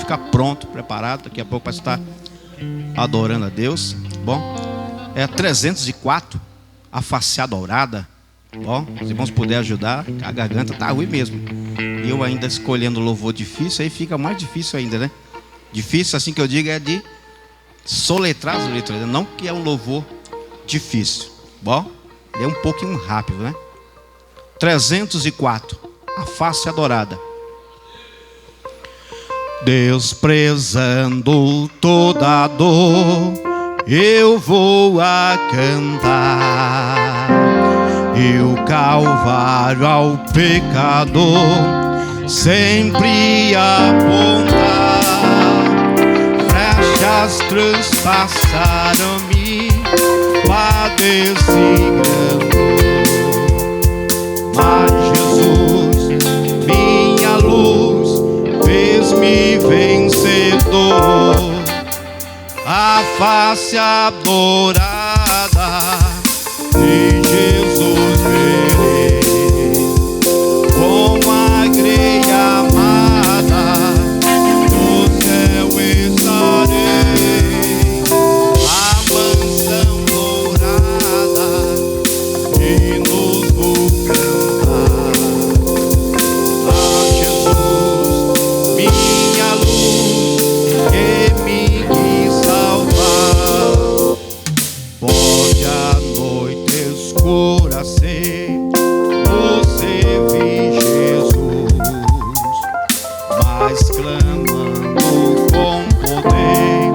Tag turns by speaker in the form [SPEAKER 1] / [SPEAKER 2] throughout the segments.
[SPEAKER 1] ficar pronto, preparado. Daqui a pouco vai estar adorando a Deus. Bom, é 304, a face adorada. Bom, se os irmãos puderem ajudar, a garganta tá ruim mesmo. E eu ainda escolhendo louvor difícil, aí fica mais difícil ainda, né? Difícil, assim que eu digo, é de soletrar as letras, né? Não que é um louvor difícil. Bom, é um pouquinho rápido, né? 304, a face adorada. Desprezando toda dor, eu vou a cantar, e o Calvário ao pecador sempre apontar. Flechas transpassaram-me, padeci grande dor, mas Jesus, minha luz, fez-me vencedor. A face adorada de Jesus verei, com a greia amada no céu estarei. A mansão dourada hinos vou cantar. A Jesus, minha luz, que me quis salvar. Pode a noite escura ser, você vi Jesus, mas clamando com poder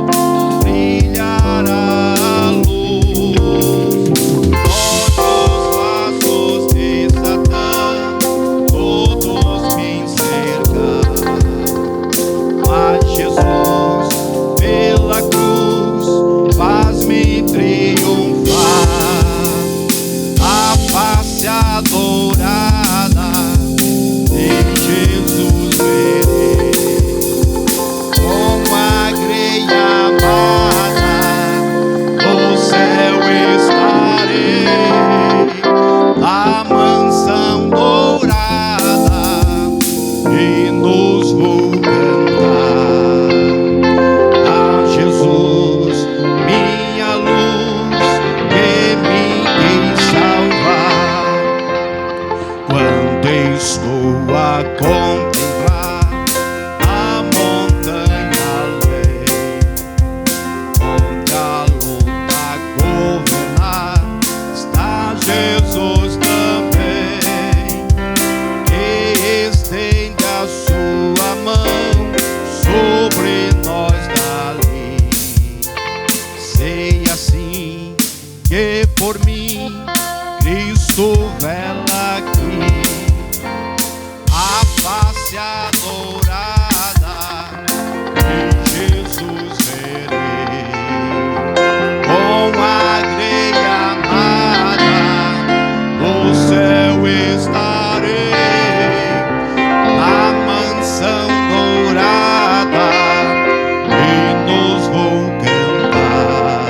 [SPEAKER 1] brilhará a luz. Todos os vasos de Satã, todos me cercam, mas Jesus pela cruz faz-me triunfar. A face adorada de Jesus verei, com a greia amada no céu estarei. A mansão dourada hinos vou cantar. A Jesus, minha luz, que me quis salvar. Quando estou a contemplar a montanha além, onde a luta governar, está Jesus também, que estende a sua mão sobre nós dali. Sei assim que por mim Cristo vela aqui. A face adorada de Jesus verei, com a greia amada no céu estarei. Na mansão dourada hinos vou cantar.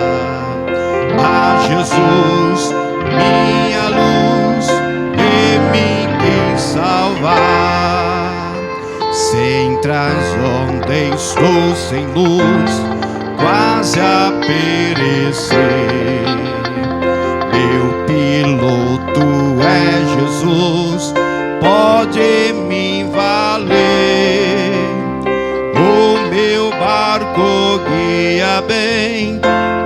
[SPEAKER 1] A Jesus, minha luz, que me quis salvar. Sem transonda estou sem luz, quase a perecer. Meu piloto é Jesus, pode me valer. O meu barco guia bem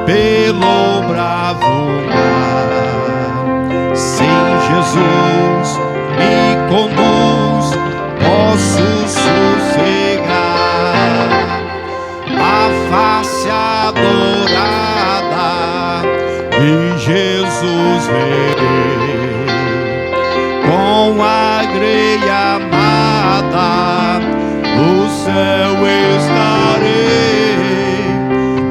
[SPEAKER 1] pelo bravo mar. Sem Jesus me conduz, posso sossegar. A face adorada de Jesus verei, com a greia amada no céu estarei.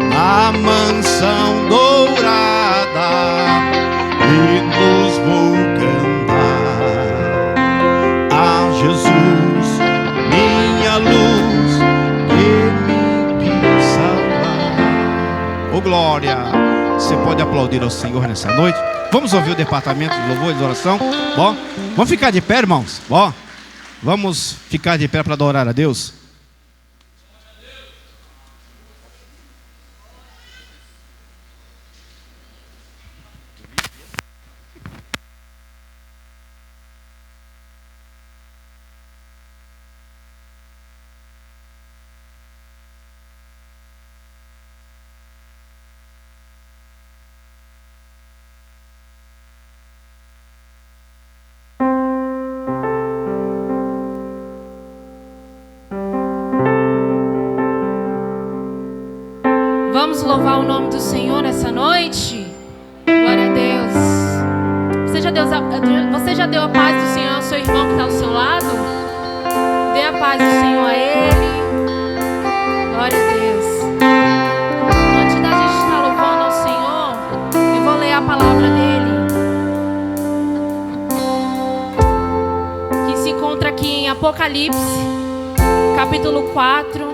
[SPEAKER 1] Na mansão dourada hinos vou cantar. A Jesus, minha luz, que me quis salvar. Oh glória! Você pode aplaudir ao Senhor nessa noite? Vamos ouvir o departamento de louvor e de oração. Bom, vamos ficar de pé, irmãos. Bom, vamos ficar de pé para adorar a Deus.
[SPEAKER 2] Vamos louvar o nome do Senhor essa noite? Glória a Deus. Você já deu a paz do Senhor ao seu irmão que está ao seu lado? Dê a paz do Senhor a ele. Glória a Deus. Antes da gente estar louvando ao Senhor, eu vou ler a palavra dele, que se encontra aqui em Apocalipse, capítulo 4,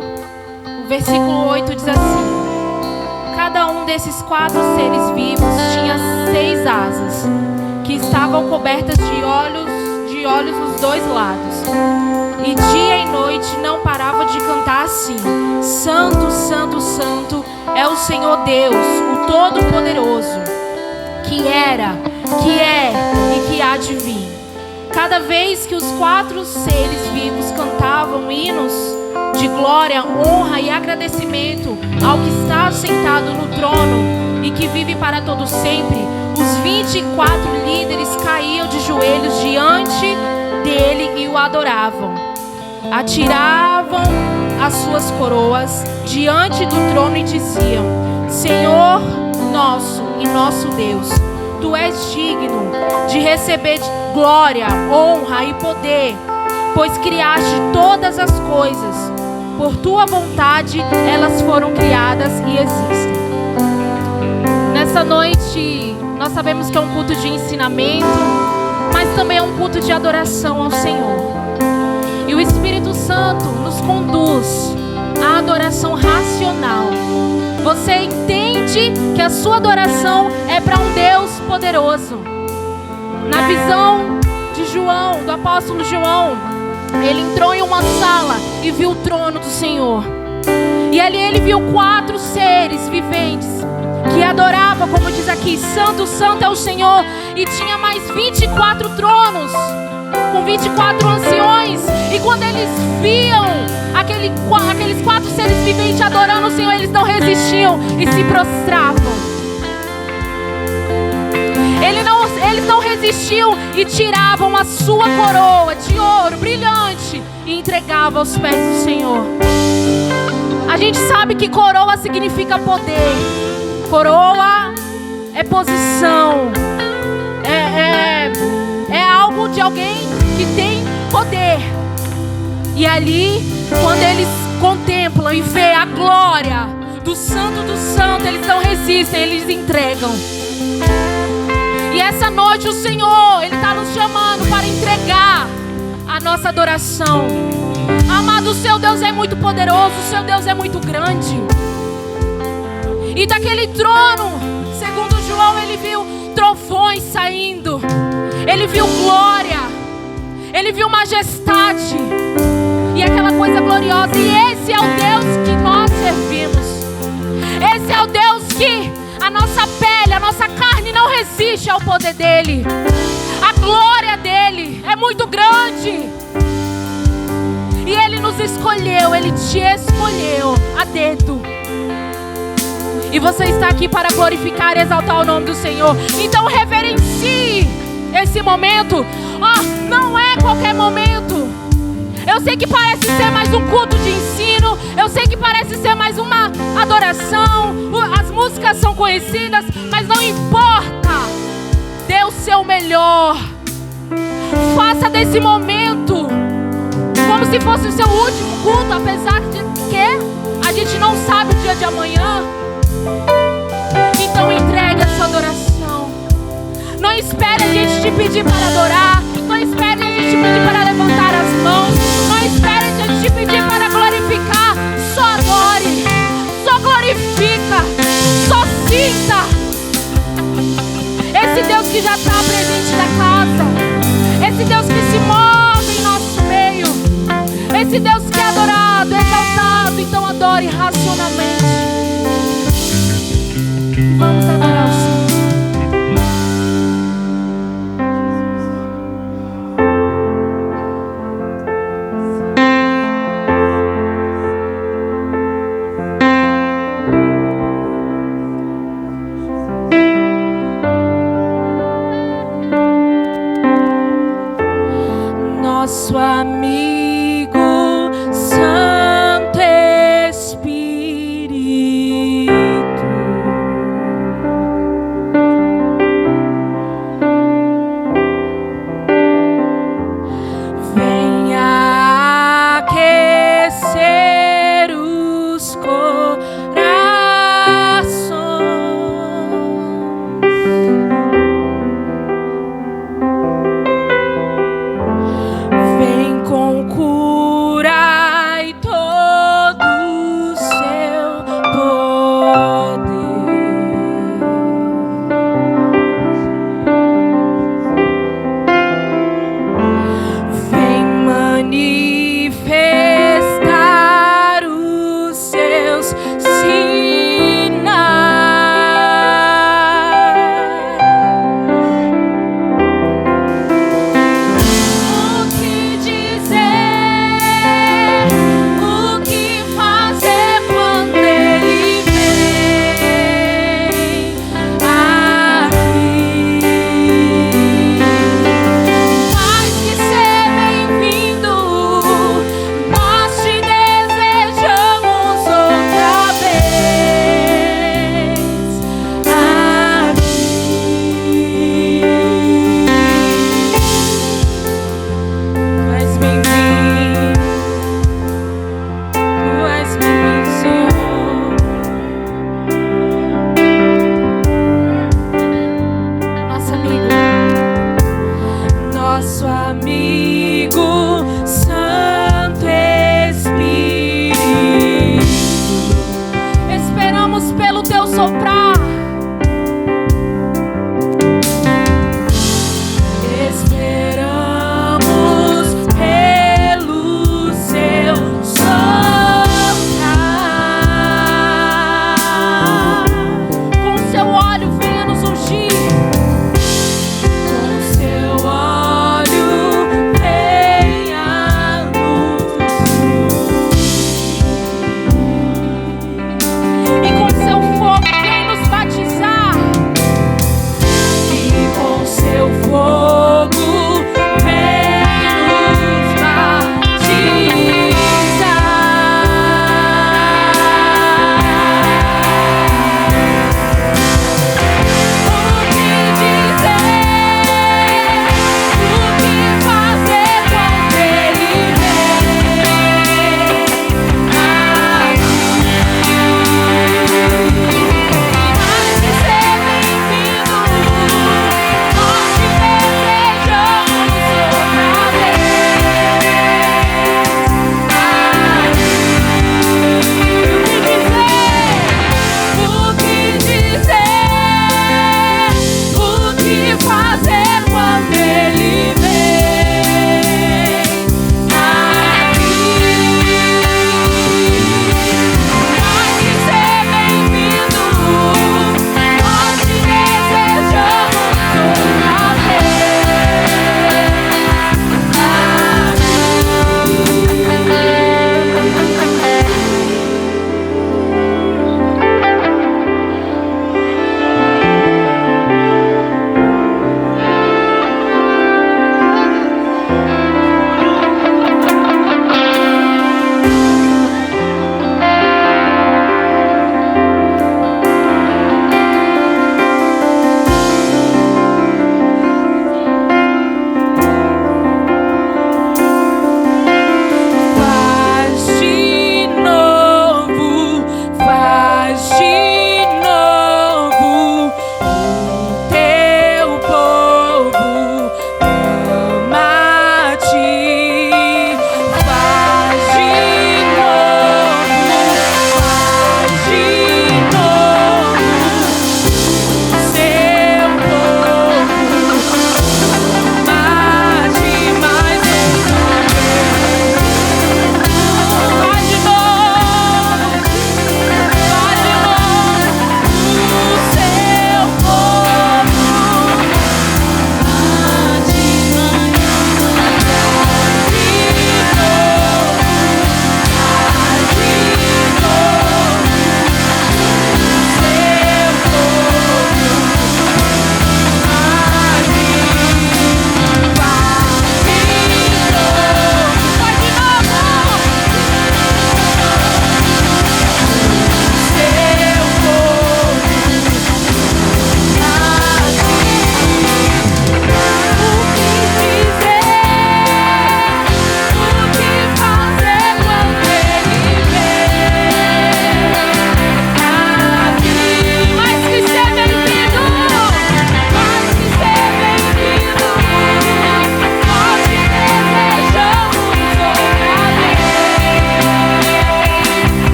[SPEAKER 2] o versículo 8 diz assim: cada um desses 4 seres vivos tinha 6 asas, que estavam cobertas de olhos nos 2 lados. E dia e noite não parava de cantar assim: Santo, Santo, Santo é o Senhor Deus, o Todo-Poderoso, que era, que é e que há de vir. Cada vez que os 4 seres vivos cantavam hinos de glória, honra e agradecimento ao que está sentado no trono e que vive para todo sempre, os 24 líderes caíam de joelhos diante dele e o adoravam. Atiravam as suas coroas diante do trono e diziam: Senhor nosso e nosso Deus, Tu és digno de receber glória, honra e poder, pois criaste todas as coisas. Por Tua vontade elas foram criadas e existem. Nessa noite nós sabemos que é um culto de ensinamento, mas também é um culto de adoração ao Senhor. E o Espírito Santo nos conduz à adoração racional. Você entende que a sua adoração é para um Deus poderoso. Na visão de João, do apóstolo João, ele entrou em uma sala e viu o trono do Senhor. E ali ele viu 4 seres viventes que adoravam, como diz aqui, Santo, Santo é o Senhor. E tinha mais 24 tronos, com 24 anciões. E quando eles viam aqueles 4 seres viventes adorando o Senhor, eles não resistiam e se prostravam. Eles não resistiam e tiravam a sua coroa de ouro brilhante e entregavam aos pés do Senhor. A gente sabe que coroa significa poder. Coroa é posição. É algo de alguém que tem poder. E ali, quando eles contemplam e vê a glória do Santo do Santo, eles não resistem, eles entregam. E essa noite o Senhor, Ele está nos chamando para entregar a nossa adoração. Amado, o seu Deus é muito poderoso, o seu Deus é muito grande. E daquele trono, segundo João, ele viu trovões saindo. Ele viu glória. Ele viu majestade. E aquela coisa gloriosa. E esse é o Deus que nós servimos. Esse é o Deus que a nossa pele, a nossa carne não resiste ao poder dele. A glória dele é muito grande. E ele nos escolheu, ele te escolheu a dedo. E você está aqui para glorificar e exaltar o nome do Senhor. Então reverencie esse momento. Não é qualquer momento. Eu sei que parece ser mais um culto de ensino. Eu sei que parece ser mais uma adoração. As músicas são conhecidas, mas não importa. Dê o seu melhor. Faça desse momento como se fosse o seu último culto, apesar de que a gente não sabe o dia de amanhã. Então entregue a sua adoração. Não espere a gente te pedir para adorar. Não espere a gente te pedir para levantar as mãos. Não espere a gente te pedir para glorificar. Só adore. Só glorifica. Só sinta. Esse Deus que já está presente na casa. Esse Deus que se move em nosso meio. Esse Deus que é adorado, exaltado. Então adore racionalmente. Vamos adorar o Senhor. Nosso amigo Santo Espírito.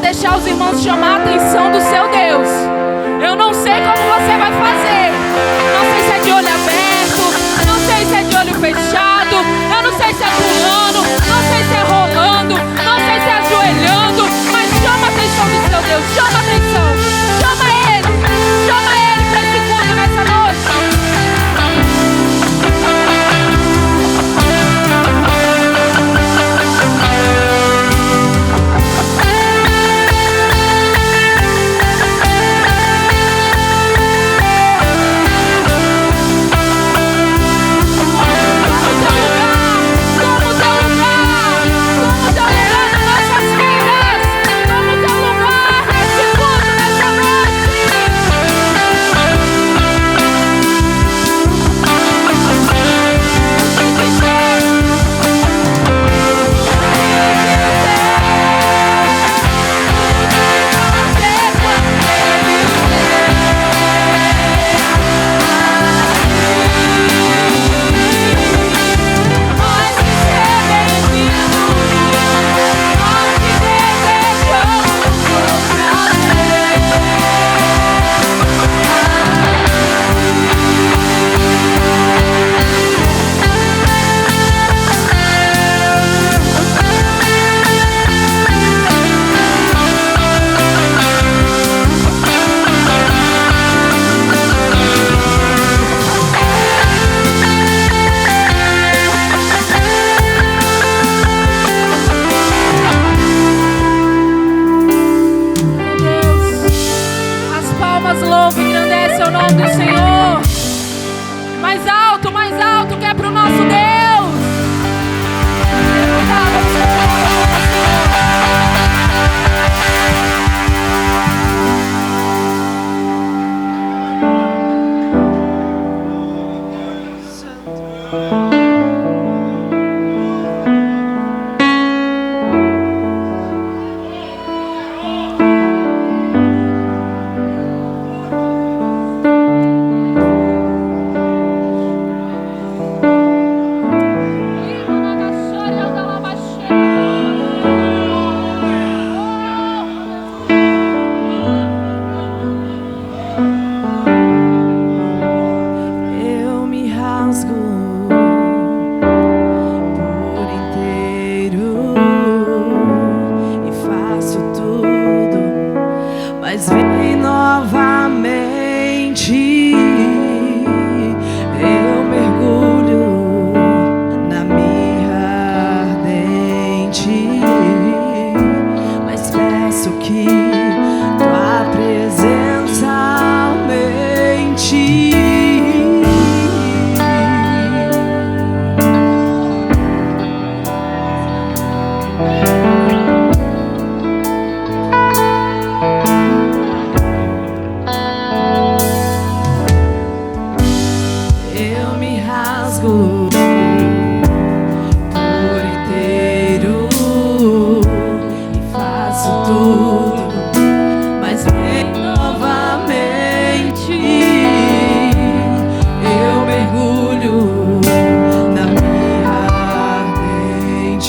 [SPEAKER 2] deixar os irmãos chamar a atenção do seu Deus. Eu não sei como você vai fazer. Não sei se é de olho aberto, não sei se é de olho fechado, eu não sei se é pulando, não sei se é rolando, não sei se é ajoelhando, mas chama a atenção do seu Deus, chama a atenção, chama Ele para esse culto nessa noite.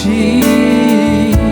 [SPEAKER 3] ti.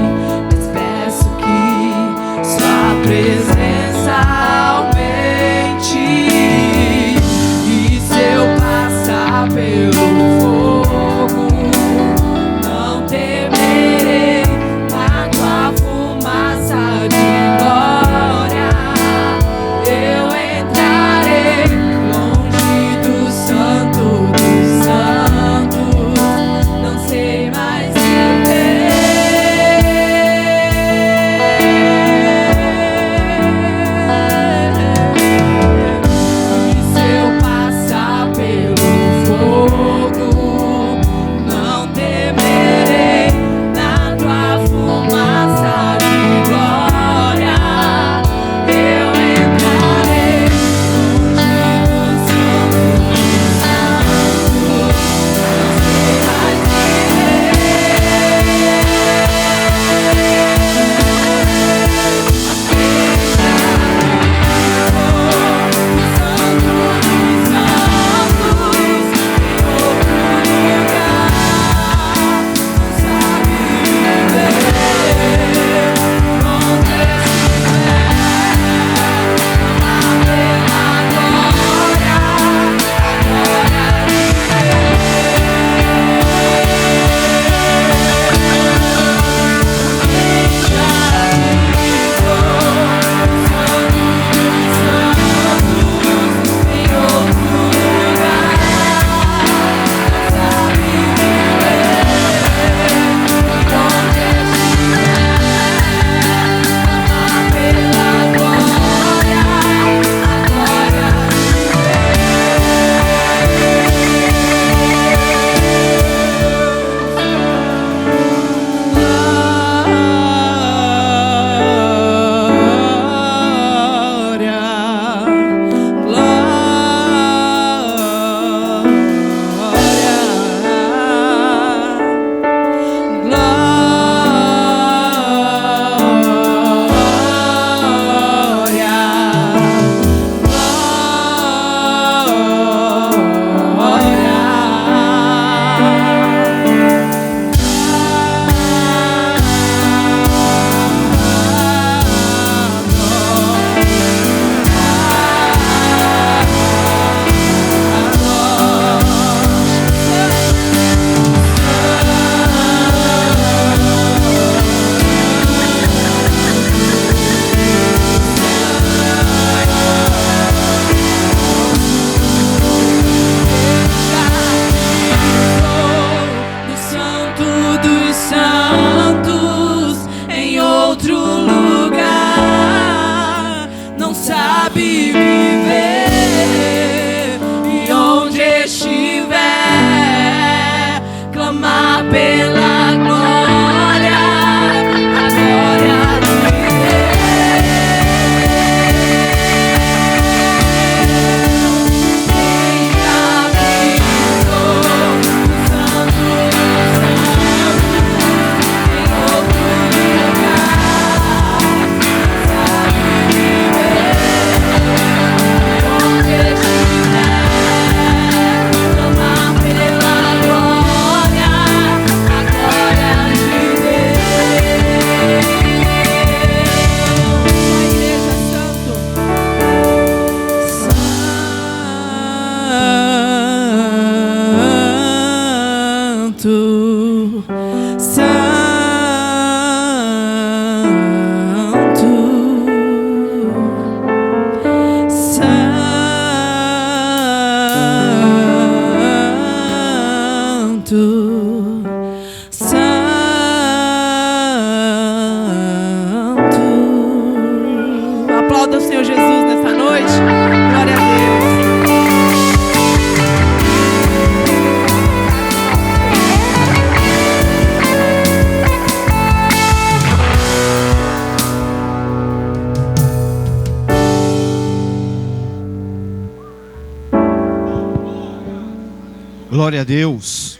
[SPEAKER 1] Glória a Deus.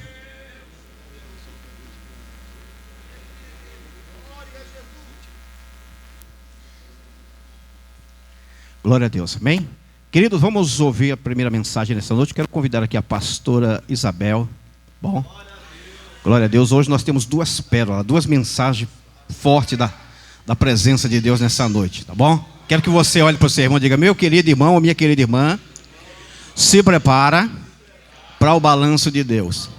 [SPEAKER 1] Glória a Deus, amém? Queridos, vamos ouvir a primeira mensagem nessa noite. Quero convidar aqui a pastora Isabel. Bom, glória a Deus. Hoje nós temos duas pérolas, duas mensagens fortes da presença de Deus nessa noite, tá bom? Quero que você olhe para o seu irmão e diga: meu querido irmão ou minha querida irmã, se prepara para o balanço de Deus,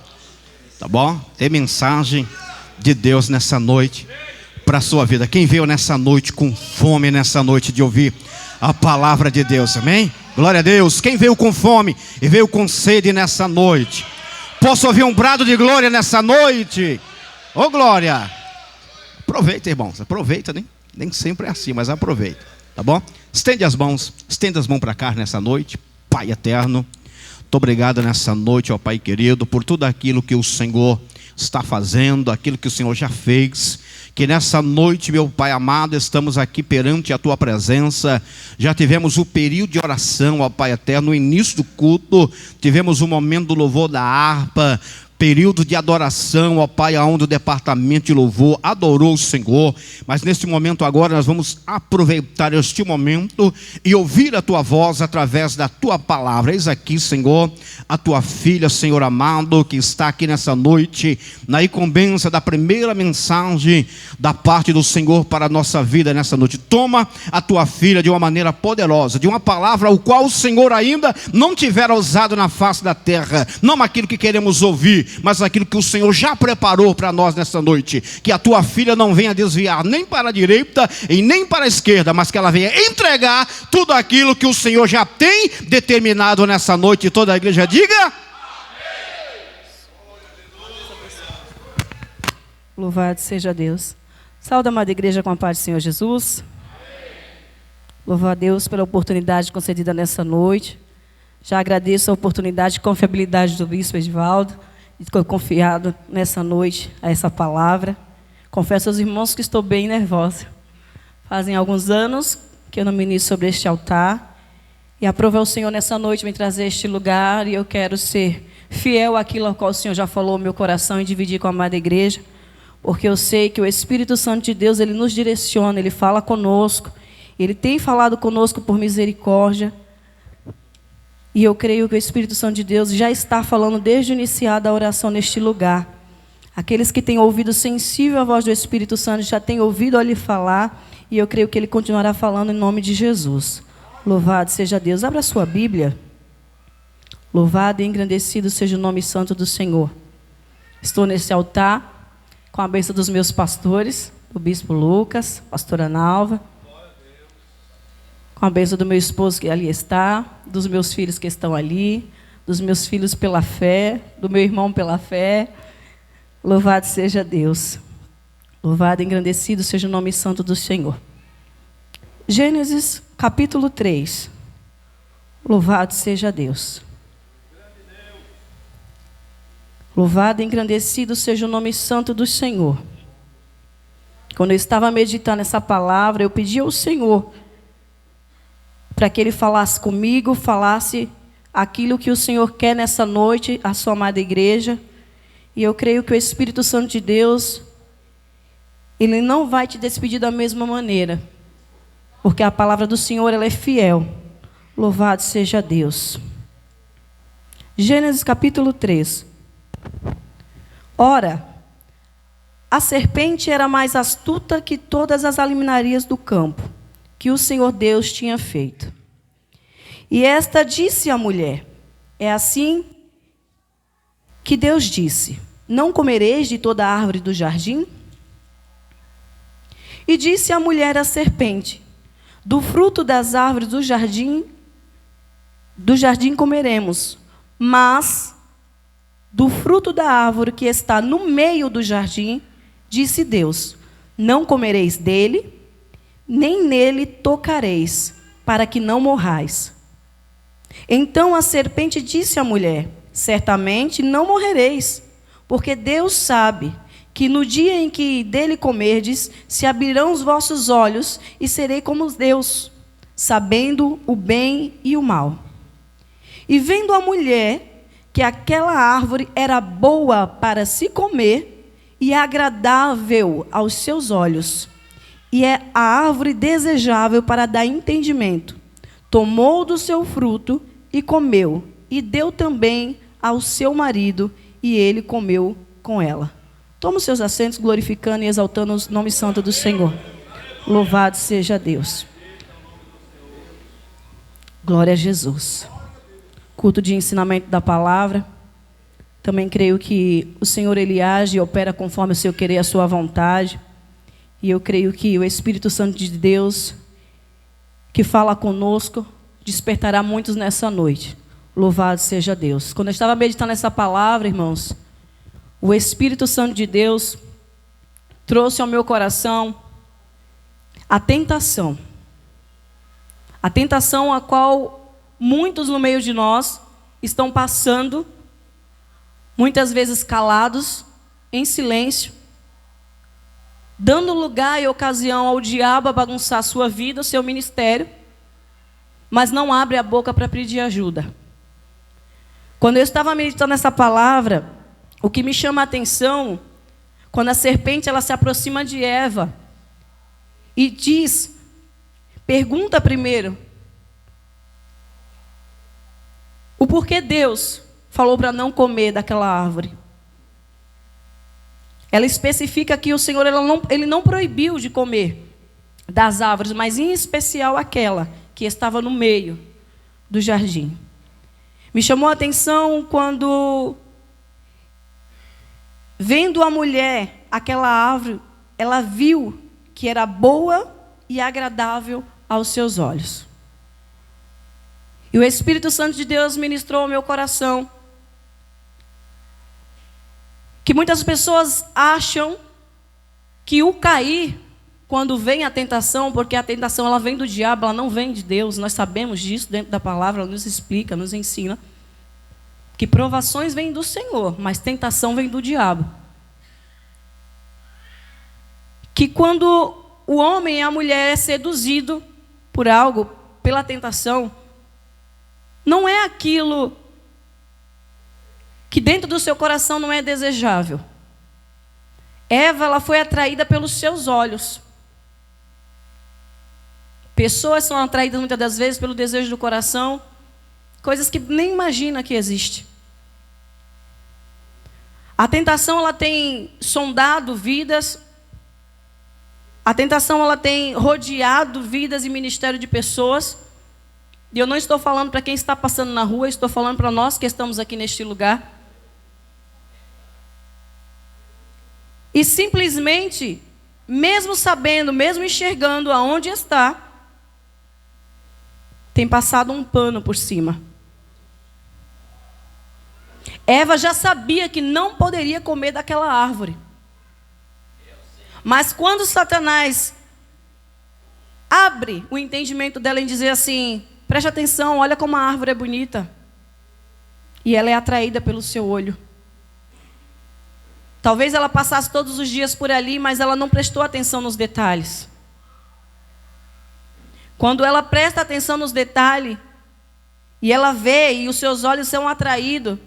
[SPEAKER 1] tá bom? Tem mensagem de Deus nessa noite para a sua vida. Quem veio nessa noite com fome nessa noite de ouvir a palavra de Deus, amém? Glória a Deus. Quem veio com fome e veio com sede nessa noite, posso ouvir um brado de glória nessa noite? Ô glória! Aproveita, irmãos, aproveita, nem sempre é assim, mas aproveita, tá bom? Estende as mãos para cá nessa noite. Pai eterno, muito obrigado nessa noite, ó Pai querido, por tudo aquilo que o Senhor está fazendo, aquilo que o Senhor já fez. Que nessa noite, meu Pai amado, estamos aqui perante a Tua presença. Já tivemos o período de oração, ó Pai eterno, no início do culto. Tivemos o momento do louvor da harpa, período de adoração, ó Pai, onde o departamento de louvor adorou o Senhor. Mas neste momento agora nós vamos aproveitar este momento e ouvir a Tua voz através da Tua palavra. Eis aqui, Senhor, a Tua filha, Senhor amado, que está aqui nessa noite, na incumbência da primeira mensagem da parte do Senhor para a nossa vida nessa noite. Toma a Tua filha de uma maneira poderosa, de uma palavra ao qual o Senhor ainda não tivera usado na face da terra. Não aquilo que queremos ouvir, mas aquilo que o Senhor já preparou para nós nessa noite. Que a Tua filha não venha desviar nem para a direita e nem para a esquerda, mas que ela venha entregar tudo aquilo que o Senhor já tem determinado nessa noite. E toda a igreja diga:
[SPEAKER 3] louvado seja Deus. Saúde, amada igreja, com a paz do Senhor Jesus. Louvo a Deus pela oportunidade concedida nessa noite. Já agradeço a oportunidade e confiabilidade do bispo Edivaldo de ter confiado nessa noite a essa palavra. Confesso aos irmãos que estou bem nervosa. Fazem alguns anos que eu não ministro sobre este altar. E aprove ao Senhor nessa noite me trazer a este lugar. E eu quero ser fiel àquilo ao qual o Senhor já falou no meu coração e dividir com a amada igreja. Porque eu sei que o Espírito Santo de Deus, Ele nos direciona, Ele fala conosco. Ele tem falado conosco por misericórdia. E eu creio que o Espírito Santo de Deus já está falando desde o iniciar da oração neste lugar. Aqueles que têm ouvido sensível à voz do Espírito Santo já têm ouvido ele falar. E eu creio que ele continuará falando em nome de Jesus. Louvado seja Deus. Abra a sua Bíblia. Louvado e engrandecido seja o nome santo do Senhor. Estou nesse altar com a bênção dos meus pastores, o bispo Lucas, pastora Nalva. Com a bênção do meu esposo que ali está, dos meus filhos que estão ali, dos meus filhos pela fé, do meu irmão pela fé. Louvado seja Deus. Louvado e engrandecido seja o nome santo do Senhor. Gênesis capítulo 3. Louvado seja Deus. Louvado e engrandecido seja o nome santo do Senhor. Quando eu estava meditando essa palavra, eu pedi ao Senhor para que Ele falasse comigo, falasse aquilo que o Senhor quer nessa noite, a sua amada igreja. E eu creio que o Espírito Santo de Deus, Ele não vai te despedir da mesma maneira. Porque a palavra do Senhor, ela é fiel. Louvado seja Deus. Gênesis capítulo 3. Ora, a serpente era mais astuta que todas as aliminarias do campo que o Senhor Deus tinha feito. E esta disse à mulher: é assim que Deus disse: não comereis de toda a árvore do jardim? E disse a mulher à serpente: do fruto das árvores do jardim comeremos, mas do fruto da árvore que está no meio do jardim, disse Deus: não comereis dele, nem nele tocareis, para que não morrais. Então a serpente disse à mulher: certamente não morrereis, porque Deus sabe que no dia em que dele comerdes, se abrirão os vossos olhos e serei como Deus, sabendo o bem e o mal. E vendo a mulher que aquela árvore era boa para se comer e agradável aos seus olhos, e é a árvore desejável para dar entendimento. Tomou do seu fruto e comeu, e deu também ao seu marido, e ele comeu com ela. Toma os seus assentos, glorificando e exaltando o nome santo do Senhor. Louvado seja Deus. Glória a Jesus. Culto de ensinamento da palavra. Também creio que o Senhor, Ele age e opera conforme o seu querer e a sua vontade. E eu creio que o Espírito Santo de Deus, que fala conosco, despertará muitos nessa noite. Louvado seja Deus. Quando eu estava meditando essa palavra, irmãos, o Espírito Santo de Deus trouxe ao meu coração a tentação. A tentação a qual muitos no meio de nós estão passando, muitas vezes calados, em silêncio, dando lugar e ocasião ao diabo a bagunçar a sua vida, o seu ministério, mas não abre a boca para pedir ajuda. Quando eu estava meditando essa palavra, o que me chama a atenção, quando a serpente ela se aproxima de Eva e diz, pergunta primeiro, o porquê Deus falou para não comer daquela árvore. Ela especifica que o Senhor ele não proibiu de comer das árvores, mas em especial aquela que estava no meio do jardim. Me chamou a atenção quando, vendo a mulher, aquela árvore, ela viu que era boa e agradável aos seus olhos. E o Espírito Santo de Deus ministrou ao meu coração que muitas pessoas acham que o cair, quando vem a tentação, porque a tentação ela vem do diabo, ela não vem de Deus, nós sabemos disso dentro da palavra, ela nos explica, nos ensina, que provações vêm do Senhor, mas tentação vem do diabo. Que quando o homem e a mulher é seduzido por algo, pela tentação, não é aquilo que dentro do seu coração não é desejável. Eva, ela foi atraída pelos seus olhos. Pessoas são atraídas muitas das vezes pelo desejo do coração, coisas que nem imagina que existe. A tentação ela tem sondado vidas. A tentação ela tem rodeado vidas e ministério de pessoas. E eu não estou falando para quem está passando na rua, estou falando para nós que estamos aqui neste lugar. E simplesmente, mesmo sabendo, mesmo enxergando aonde está, tem passado um pano por cima. Eva já sabia que não poderia comer daquela árvore. Mas quando Satanás abre o entendimento dela em dizer assim, preste atenção, olha como a árvore é bonita. E ela é atraída pelo seu olho. Talvez ela passasse todos os dias por ali, mas ela não prestou atenção nos detalhes. Quando ela presta atenção nos detalhes, e ela vê, e os seus olhos são atraídos,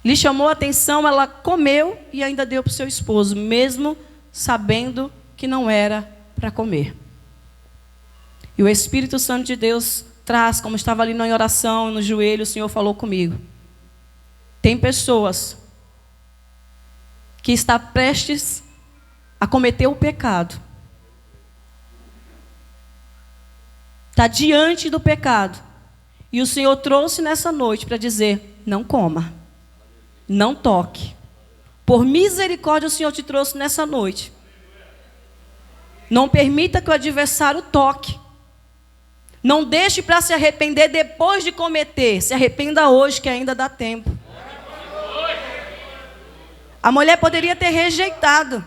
[SPEAKER 3] lhe chamou a atenção, ela comeu e ainda deu para o seu esposo, mesmo sabendo que não era para comer. E o Espírito Santo de Deus traz, como estava ali na oração, no joelho, o Senhor falou comigo. Tem pessoas que estão prestes a cometer o pecado. Está diante do pecado. E o Senhor trouxe nessa noite para dizer, não coma, não toque. Por misericórdia o Senhor te trouxe nessa noite. Não permita que o adversário toque. Não deixe para se arrepender depois de cometer. Se arrependa hoje que ainda dá tempo. A mulher poderia ter rejeitado,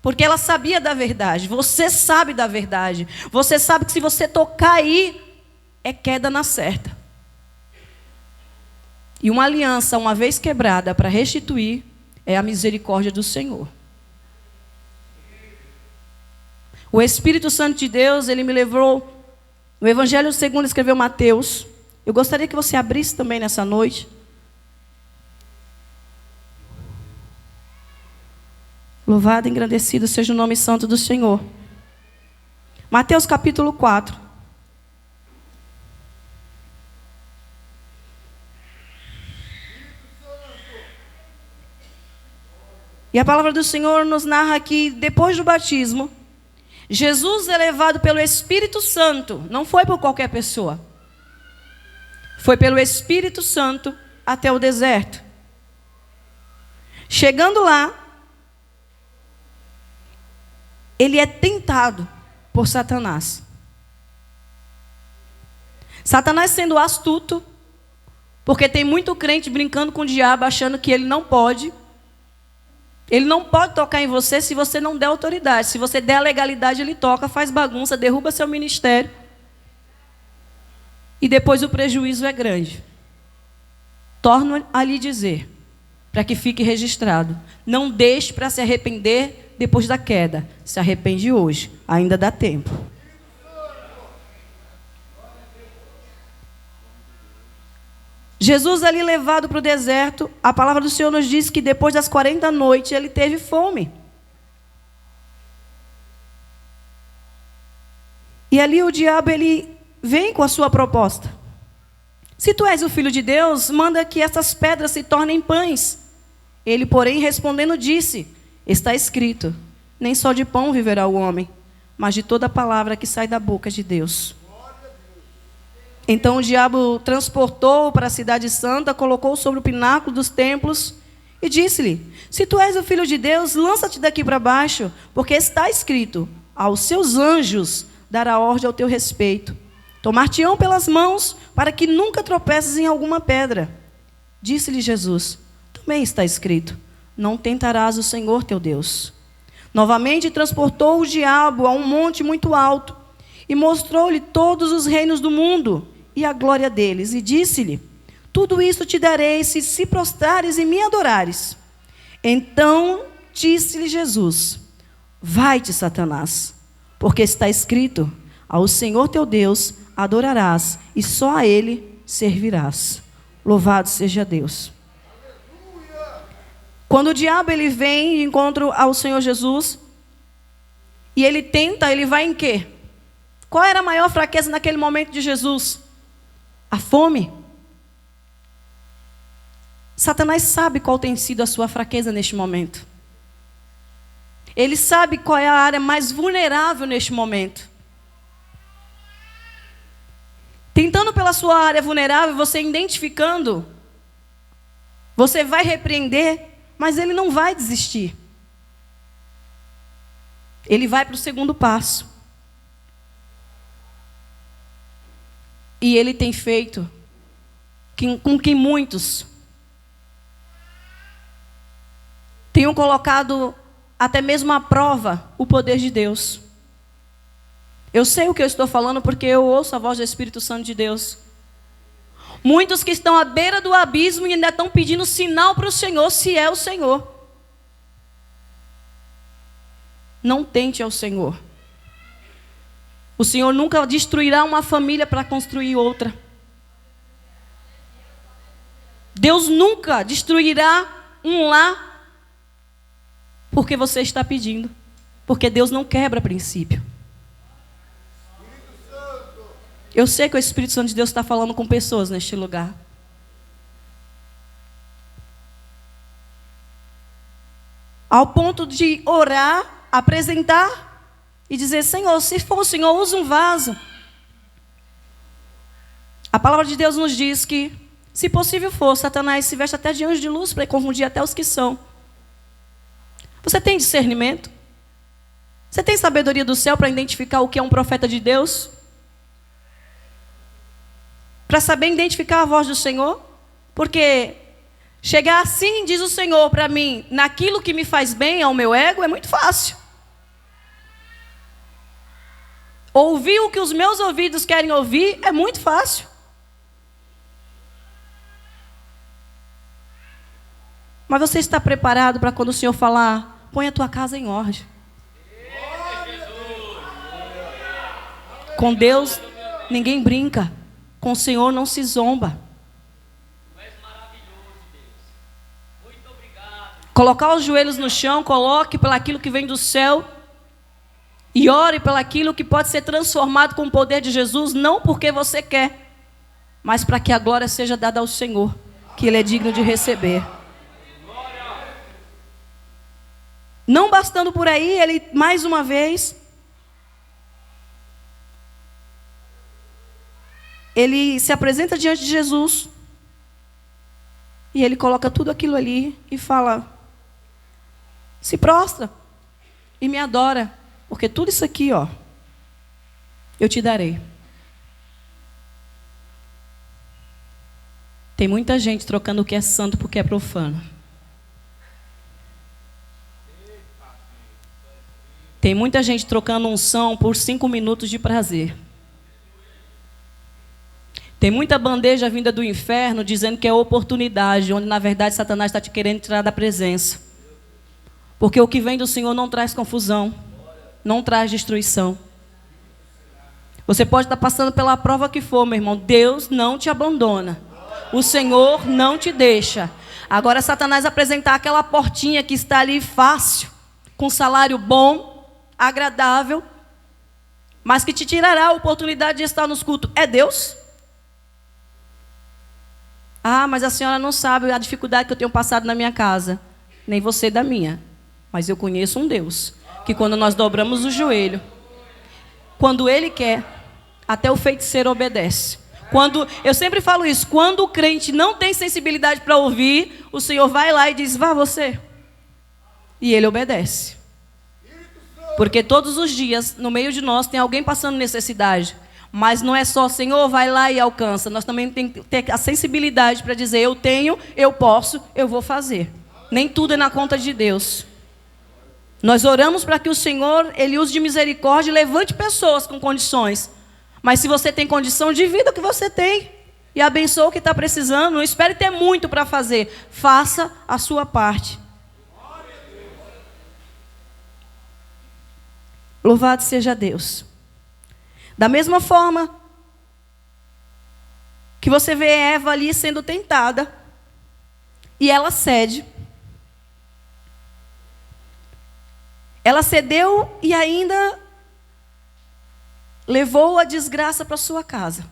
[SPEAKER 3] porque ela sabia da verdade. Você sabe da verdade. Você sabe que se você tocar aí, é queda na certa. E uma aliança, uma vez quebrada, para restituir, é a misericórdia do Senhor. O Espírito Santo de Deus, ele me levou. O Evangelho segundo escreveu Mateus, Eu gostaria que você abrisse também nessa noite. Louvado e engrandecido seja o nome santo do Senhor. Mateus capítulo 4. E a palavra do Senhor nos narra que depois do batismo, Jesus é levado pelo Espírito Santo, não foi por qualquer pessoa. Foi pelo Espírito Santo até o deserto. Chegando lá, ele é tentado por Satanás. Satanás sendo astuto, porque tem muito crente brincando com o diabo, achando que ele não pode tocar em você se você não der autoridade. Se você der a legalidade, ele toca, faz bagunça, derruba seu ministério. E depois o prejuízo é grande. Torno a lhe dizer, para que fique registrado: não deixe para se arrepender depois da queda. Se arrepende hoje, ainda dá tempo. Jesus ali levado para o deserto, a palavra do Senhor nos diz que depois das 40 noites ele teve fome. E ali o diabo ele vem com a sua proposta. Se tu és o Filho de Deus, manda que essas pedras se tornem pães. Ele, porém, respondendo, disse: está escrito, nem só de pão viverá o homem, mas de toda palavra que sai da boca de Deus. Então o diabo transportou-o para a cidade santa, colocou-o sobre o pináculo dos templos e disse-lhe: se tu és o Filho de Deus, lança-te daqui para baixo, porque está escrito: aos seus anjos dará ordem ao teu respeito. Tomar-te-ão pelas mãos, para que nunca tropeces em alguma pedra. Disse-lhe Jesus: também está escrito: não tentarás o Senhor teu Deus. Novamente transportou o diabo a um monte muito alto e mostrou-lhe todos os reinos do mundo e a glória deles. E disse-lhe: tudo isso te darei se prostrares e me adorares. Então disse-lhe Jesus: vai-te, Satanás, porque está escrito: ao Senhor teu Deus adorarás e só a Ele servirás. Louvado seja Deus. Quando o diabo ele vem de encontro ao Senhor Jesus e ele tenta, ele vai em quê? Qual era a maior fraqueza naquele momento de Jesus? A fome. Satanás sabe qual tem sido a sua fraqueza neste momento. Ele sabe qual é a área mais vulnerável neste momento. Tentando pela sua área vulnerável, você identificando, você vai repreender, mas ele não vai desistir. Ele vai para o segundo passo. E ele tem feito com que muitos tenham colocado até mesmo à prova o poder de Deus. Eu sei o que eu estou falando porque eu ouço a voz do Espírito Santo de Deus. Muitos que estão à beira do abismo e ainda estão pedindo sinal para o Senhor, se é o Senhor. Não tente ao Senhor. O Senhor nunca destruirá uma família para construir outra. Deus nunca destruirá um lar porque você está pedindo. Porque Deus não quebra princípio. Eu sei que o Espírito Santo de Deus está falando com pessoas neste lugar. Ao ponto de orar, apresentar e dizer: Senhor, se for o Senhor, usa um vaso. A palavra de Deus nos diz que, se possível for, Satanás se veste até de anjo de luz para confundir até os que são. Você tem discernimento? Você tem sabedoria do céu para identificar o que é um profeta de Deus? Para saber identificar a voz do Senhor? Porque chegar assim, diz o Senhor para mim, naquilo que me faz bem ao meu ego, é muito fácil. Ouvir o que os meus ouvidos querem ouvir é muito fácil. Mas você está preparado para quando o Senhor falar: põe a tua casa em ordem? Com Deus ninguém brinca. Com o Senhor não se zomba. Colocar os joelhos no chão, coloque pelaquilo que vem do céu e ore pelaquilo que pode ser transformado com o poder de Jesus, não porque você quer, mas para que a glória seja dada ao Senhor, que Ele é digno de receber. Não bastando por aí, ele mais uma vez, ele se apresenta diante de Jesus e ele coloca tudo aquilo ali e fala: se prostra e me adora, porque tudo isso aqui, ó, eu te darei. Tem muita gente trocando o que é santo porque é profano. Tem muita gente trocando unção por 5 minutos de prazer. Tem muita bandeja vinda do inferno dizendo que é oportunidade, onde na verdade Satanás está te querendo tirar da presença. Porque o que vem do Senhor não traz confusão, não traz destruição. Você pode estar passando pela prova que for, meu irmão, Deus não te abandona. O Senhor não te deixa. Agora Satanás apresentar aquela portinha que está ali fácil, com salário bom, agradável, mas que te tirará a oportunidade de estar nos cultos. É Deus? Ah, mas a senhora não sabe a dificuldade que eu tenho passado na minha casa. Nem você da minha. Mas eu conheço um Deus, que quando nós dobramos o joelho, quando Ele quer, até o feiticeiro obedece. Eu sempre falo isso, quando o crente não tem sensibilidade para ouvir, o Senhor vai lá e diz: vá você. E ele obedece. Porque todos os dias, no meio de nós, tem alguém passando necessidade. Mas não é só: Senhor, vai lá e alcança. Nós também temos que ter a sensibilidade para dizer: eu tenho, eu posso, eu vou fazer. Nem tudo é na conta de Deus. Nós oramos para que o Senhor, Ele use de misericórdia e levante pessoas com condições. Mas se você tem condição, divida o que você tem. E abençoa o que está precisando. Não espere ter muito para fazer. Faça a sua parte. Louvado seja Deus. Da mesma forma que você vê Eva ali sendo tentada, e ela cede. Ela cedeu e ainda levou a desgraça para sua casa.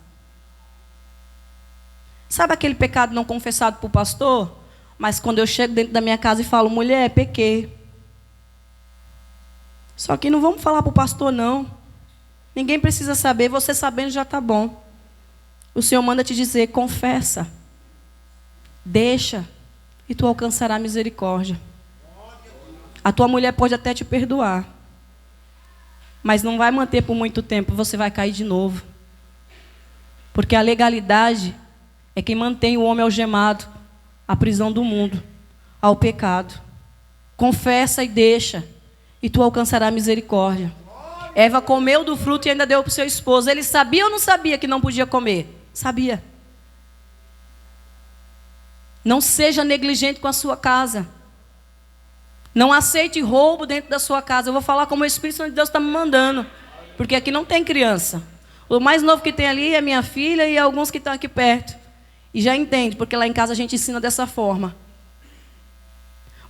[SPEAKER 3] Sabe aquele pecado não confessado por pastor? Mas quando eu chego dentro da minha casa e falo: mulher, pequei. Só que não vamos falar para o pastor, não. Ninguém precisa saber, você sabendo já está bom. O Senhor manda te dizer: confessa, deixa, e tu alcançarás misericórdia. A tua mulher pode até te perdoar, mas não vai manter por muito tempo, você vai cair de novo. Porque a legalidade é quem mantém o homem algemado à prisão do mundo, ao pecado. Confessa e deixa, e tu alcançarás misericórdia. Eva comeu do fruto e ainda deu para o seu esposo. Ele sabia ou não sabia que não podia comer? Sabia. Não seja negligente com a sua casa. Não aceite roubo dentro da sua casa. Eu vou falar como o Espírito Santo de Deus está me mandando. Porque aqui não tem criança. O mais novo que tem ali é minha filha e alguns que estão aqui perto. E já entende, porque lá em casa a gente ensina dessa forma.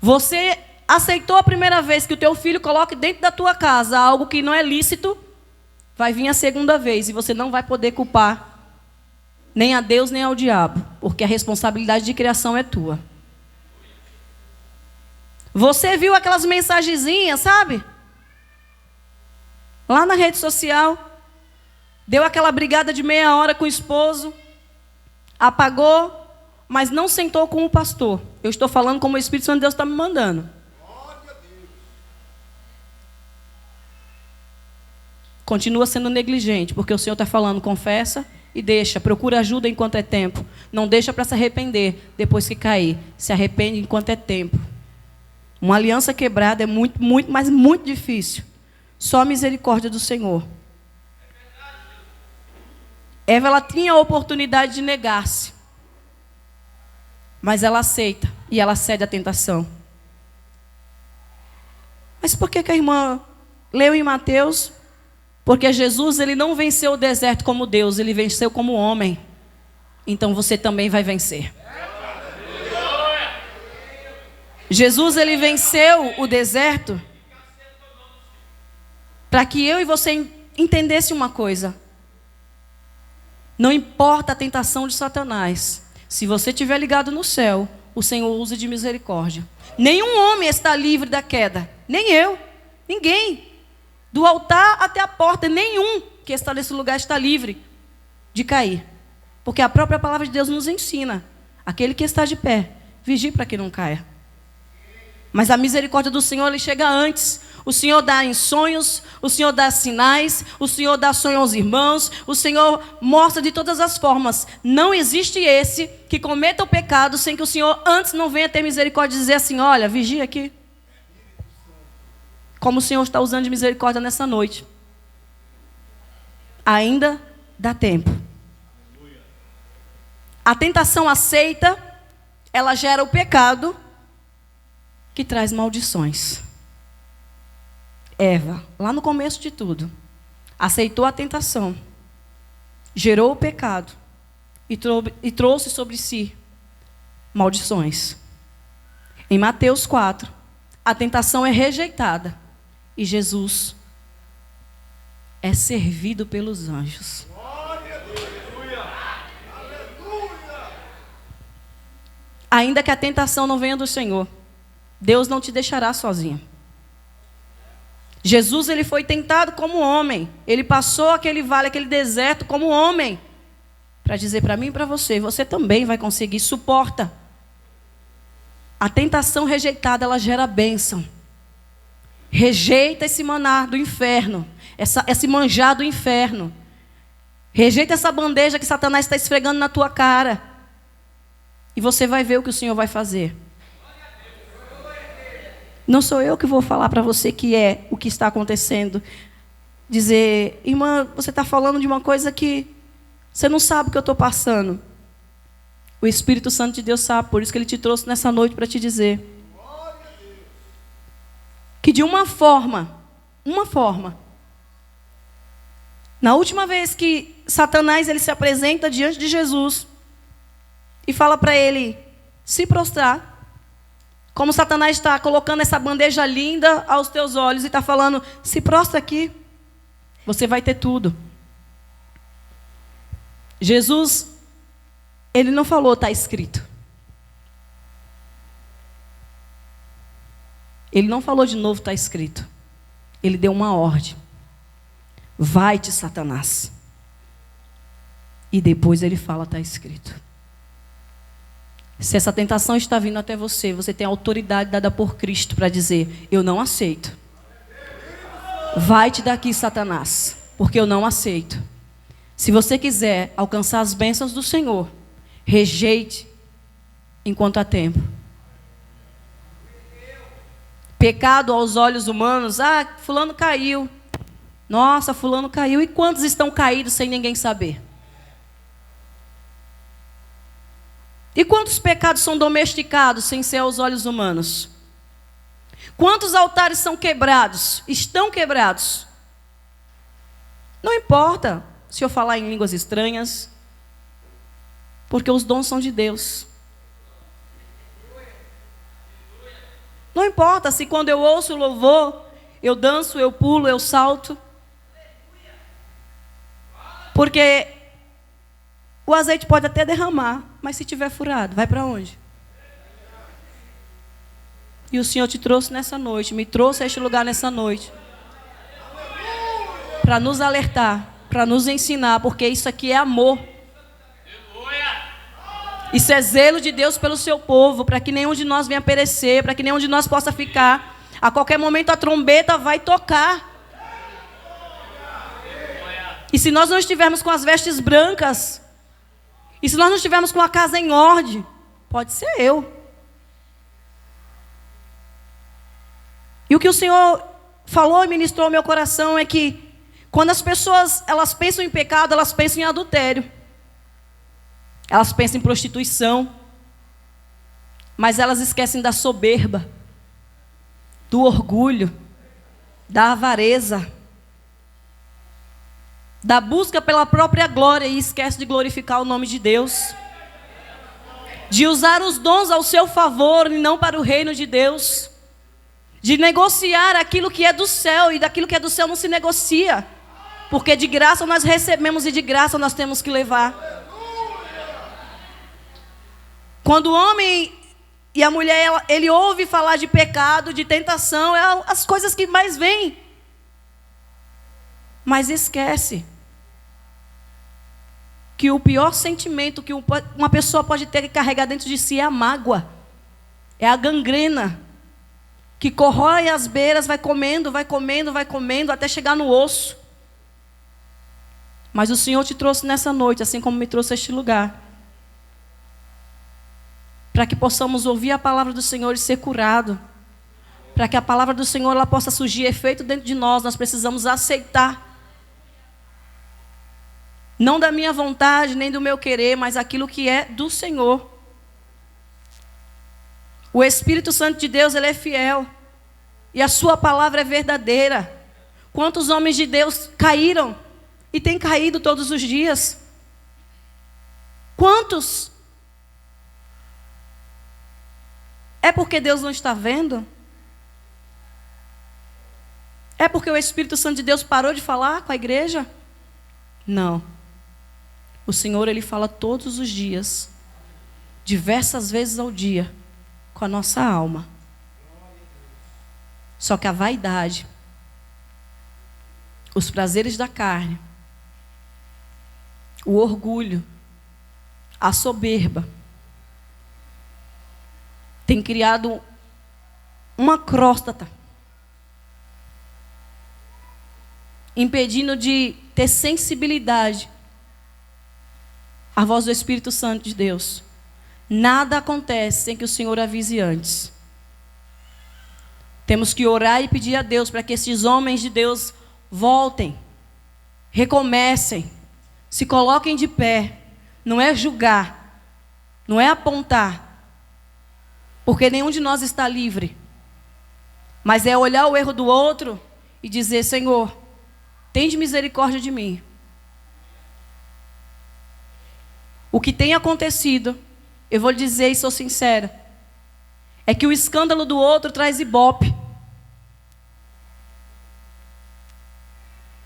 [SPEAKER 3] Você aceitou a primeira vez que o teu filho coloque dentro da tua casa algo que não é lícito, vai vir a segunda vez e você não vai poder culpar nem a Deus nem ao diabo, porque a responsabilidade de criação é tua. Você viu aquelas mensagenzinhas, sabe? Lá na rede social, deu aquela brigada de meia hora com o esposo, apagou, mas não sentou com o pastor. Eu estou falando como o Espírito Santo de Deus está me mandando. Continua sendo negligente, porque o Senhor está falando: confessa e deixa, procura ajuda enquanto é tempo. Não deixa para se arrepender depois que cair. Se arrepende enquanto é tempo. Uma aliança quebrada é muito, muito, mas muito difícil. Só a misericórdia do Senhor. Eva, ela tinha a oportunidade de negar-se, mas ela aceita e ela cede à tentação. Mas por que a irmã leu em Mateus? Porque Jesus, ele não venceu o deserto como Deus, ele venceu como homem. então você também vai vencer. Jesus, ele venceu o deserto para que eu e você entendesse uma coisa. Não importa a tentação de Satanás. Se você estiver ligado no céu, o Senhor usa de misericórdia. Nenhum homem está livre da queda. Nem eu. Ninguém. Do altar até a porta, nenhum que está nesse lugar está livre de cair. Porque a própria palavra de Deus nos ensina. Aquele que está de pé, vigie para que não caia. Mas a misericórdia do Senhor, ele chega antes. O Senhor dá em sonhos, o Senhor dá sinais, o Senhor dá sonho aos irmãos, o Senhor mostra de todas as formas. Não existe esse que cometa o pecado sem que o Senhor antes não venha ter misericórdia e dizer assim, olha, vigia aqui. Como o Senhor está usando de misericórdia nessa noite. Ainda dá tempo. A tentação aceita, ela gera o pecado que traz maldições. Eva, lá no começo de tudo, aceitou a tentação, gerou o pecado e trouxe sobre si maldições. Em Mateus 4, a tentação é rejeitada e Jesus é servido pelos anjos. Ainda que a tentação não venha do Senhor, Deus não te deixará sozinho. Jesus, ele foi tentado como homem. Ele passou aquele vale, aquele deserto como homem. Para dizer para mim e para você, você também vai conseguir, suporta. A tentação rejeitada, ela gera bênção. Rejeita esse maná do inferno, esse manjar do inferno. Rejeita essa bandeja que Satanás está esfregando na tua cara. E você vai ver o que o Senhor vai fazer. Não sou eu que vou falar para você que é o que está acontecendo. Dizer, irmã, você está falando de uma coisa que você não sabe o que eu estou passando. O Espírito Santo de Deus sabe, por isso que Ele te trouxe nessa noite para te dizer. Que de uma forma, na última vez que Satanás ele se apresenta diante de Jesus e fala para ele se prostrar, como Satanás está colocando essa bandeja linda aos teus olhos e está falando, se prostra aqui, você vai ter tudo. Jesus, ele não falou, está escrito. Ele não falou de novo, está escrito. Ele deu uma ordem. Vai-te, Satanás. E depois ele fala, está escrito. Se essa tentação está vindo até você, você tem a autoridade dada por Cristo para dizer, eu não aceito. Vai-te daqui, Satanás, porque eu não aceito. Se você quiser alcançar as bênçãos do Senhor, rejeite enquanto há tempo. Pecado aos olhos humanos, fulano caiu. Nossa, fulano caiu. E quantos estão caídos sem ninguém saber? E quantos pecados são domesticados sem ser aos olhos humanos? Quantos altares são quebrados? Estão quebrados? Não importa se eu falar em línguas estranhas, porque os dons são de Deus. Não importa se quando eu ouço o louvor, eu danço, eu pulo, eu salto. Porque o azeite pode até derramar, mas se tiver furado, vai para onde? E o Senhor te trouxe nessa noite, me trouxe a este lugar nessa noite, para nos alertar, para nos ensinar, porque isso aqui é amor. Isso é zelo de Deus pelo seu povo, para que nenhum de nós venha perecer, para que nenhum de nós possa ficar. A qualquer momento a trombeta vai tocar. E se nós não estivermos com as vestes brancas, e se nós não estivermos com a casa em ordem, pode ser eu. E o que o Senhor falou e ministrou ao meu coração é que quando as pessoas elas pensam em pecado, elas pensam em adultério. Elas pensam em prostituição. Mas elas esquecem da soberba, do orgulho, da avareza, da busca pela própria glória e esquece de glorificar o nome de Deus. de usar os dons ao seu favor e não para o reino de Deus, de negociar aquilo que é do céu, e daquilo que é do céu não se negocia, porque de graça nós recebemos e de graça nós temos que levar. Quando o homem e a mulher, ele ouve falar de pecado, de tentação, é as coisas que mais vêm, mas esquece que o pior sentimento que uma pessoa pode ter que carregar dentro de si é a mágoa, é a gangrena, que corrói as beiras, vai comendo, vai comendo, vai comendo, até chegar no osso. Mas o Senhor te trouxe nessa noite, assim como me trouxe a este lugar, para que possamos ouvir a palavra do Senhor e ser curado. Para que a palavra do Senhor ela possa surgir efeito dentro de nós, nós precisamos aceitar. Não da minha vontade, nem do meu querer, mas aquilo que é do Senhor. O Espírito Santo de Deus, ele é fiel. E a sua palavra é verdadeira. Quantos homens de Deus caíram e têm caído todos os dias? Quantos? É porque Deus não está vendo? É porque o Espírito Santo de Deus parou de falar com a igreja? Não. O Senhor, ele fala todos os dias, diversas vezes ao dia, com a nossa alma. Só que a vaidade, os prazeres da carne, o orgulho, a soberba, tem criado uma crosta, impedindo de ter sensibilidade à voz do Espírito Santo de Deus. Nada acontece sem que o Senhor avise antes. Temos que orar e pedir a Deus para que esses homens de Deus voltem, recomecem, se coloquem de pé. Não é julgar, não é apontar, porque nenhum de nós está livre, mas é olhar o erro do outro e dizer: Senhor, tende misericórdia de mim. O que tem acontecido, eu vou lhe dizer e sou sincera, é que o escândalo do outro traz ibope.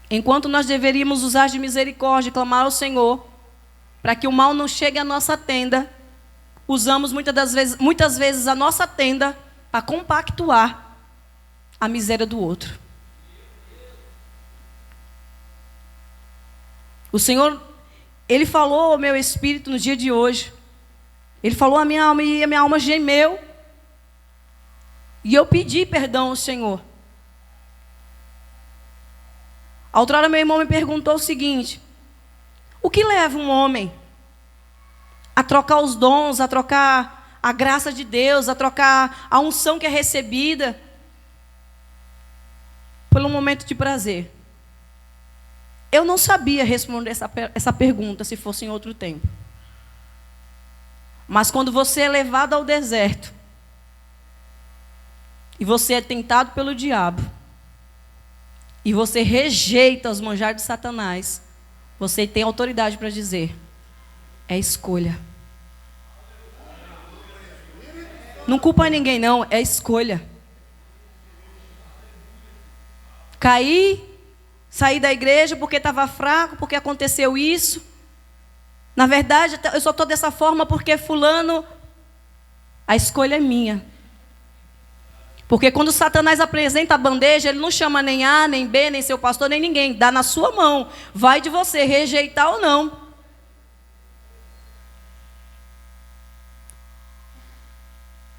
[SPEAKER 3] Enquanto nós deveríamos usar de misericórdia e clamar ao Senhor para que o mal não chegue à nossa tenda, usamos muitas vezes a nossa tenda para compactuar a miséria do outro. O Senhor, Ele falou ao meu espírito no dia de hoje. Ele falou à minha alma e a minha alma gemeu. E eu pedi perdão ao Senhor. A outra hora meu irmão me perguntou o seguinte: o que leva um homem a trocar os dons, a trocar a graça de Deus, a trocar a unção que é recebida por um momento de prazer? Eu não sabia responder essa pergunta se fosse em outro tempo. Mas quando você é levado ao deserto e você é tentado pelo diabo e você rejeita os manjares de Satanás, você tem autoridade para dizer: é escolha. Não culpa ninguém não, é escolha. Saí da igreja porque estava fraco, porque aconteceu isso. Na verdade, eu só estou dessa forma porque fulano. A escolha é minha. Porque quando Satanás apresenta a bandeja, ele não chama nem A, nem B, nem seu pastor, nem ninguém. Dá na sua mão. Vai de você rejeitar ou não.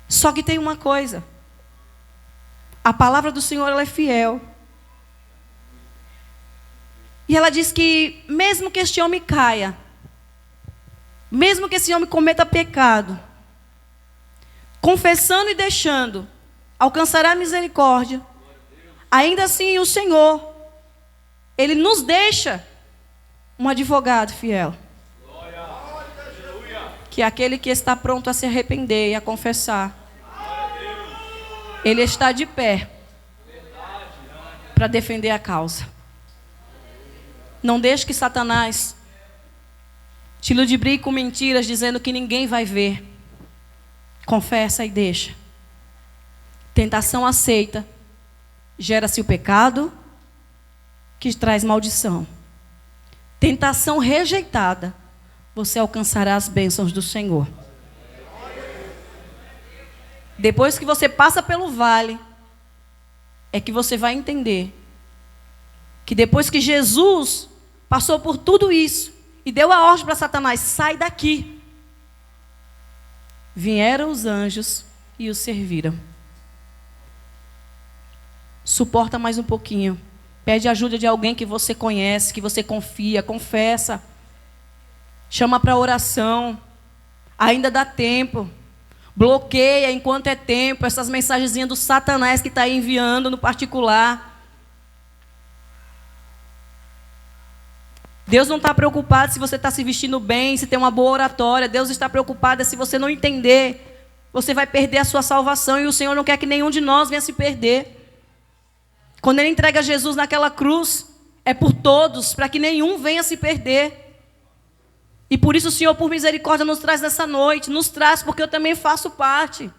[SPEAKER 3] Só que tem uma coisa. A palavra do Senhor, ela é fiel. E ela diz que mesmo que este homem caia, mesmo que esse homem cometa pecado, confessando e deixando, alcançará misericórdia. Ainda assim o Senhor, Ele nos deixa um advogado fiel, que é aquele que está pronto a se arrepender e a confessar. Ele está de pé para defender a causa. Não deixe que Satanás te ludibrie com mentiras, dizendo que ninguém vai ver. Confessa e deixa. Tentação aceita, gera-se o pecado, que traz maldição. Tentação rejeitada, você alcançará as bênçãos do Senhor. Depois que você passa pelo vale, é que você vai entender que depois que Jesus passou por tudo isso e deu a ordem para Satanás, sai daqui, vieram os anjos e o serviram. Suporta mais um pouquinho. Pede ajuda de alguém que você conhece, que você confia, confessa. Chama para oração. Ainda dá tempo. Bloqueia enquanto é tempo essas mensagenzinhas do Satanás que está enviando no particular. Deus não está preocupado se você está se vestindo bem, se tem uma boa oratória. Deus está preocupado se você não entender. Você vai perder a sua salvação e o Senhor não quer que nenhum de nós venha se perder. Quando Ele entrega Jesus naquela cruz, é por todos, para que nenhum venha se perder. E por isso o Senhor, por misericórdia, nos traz nessa noite. Nos traz, porque eu também faço parte.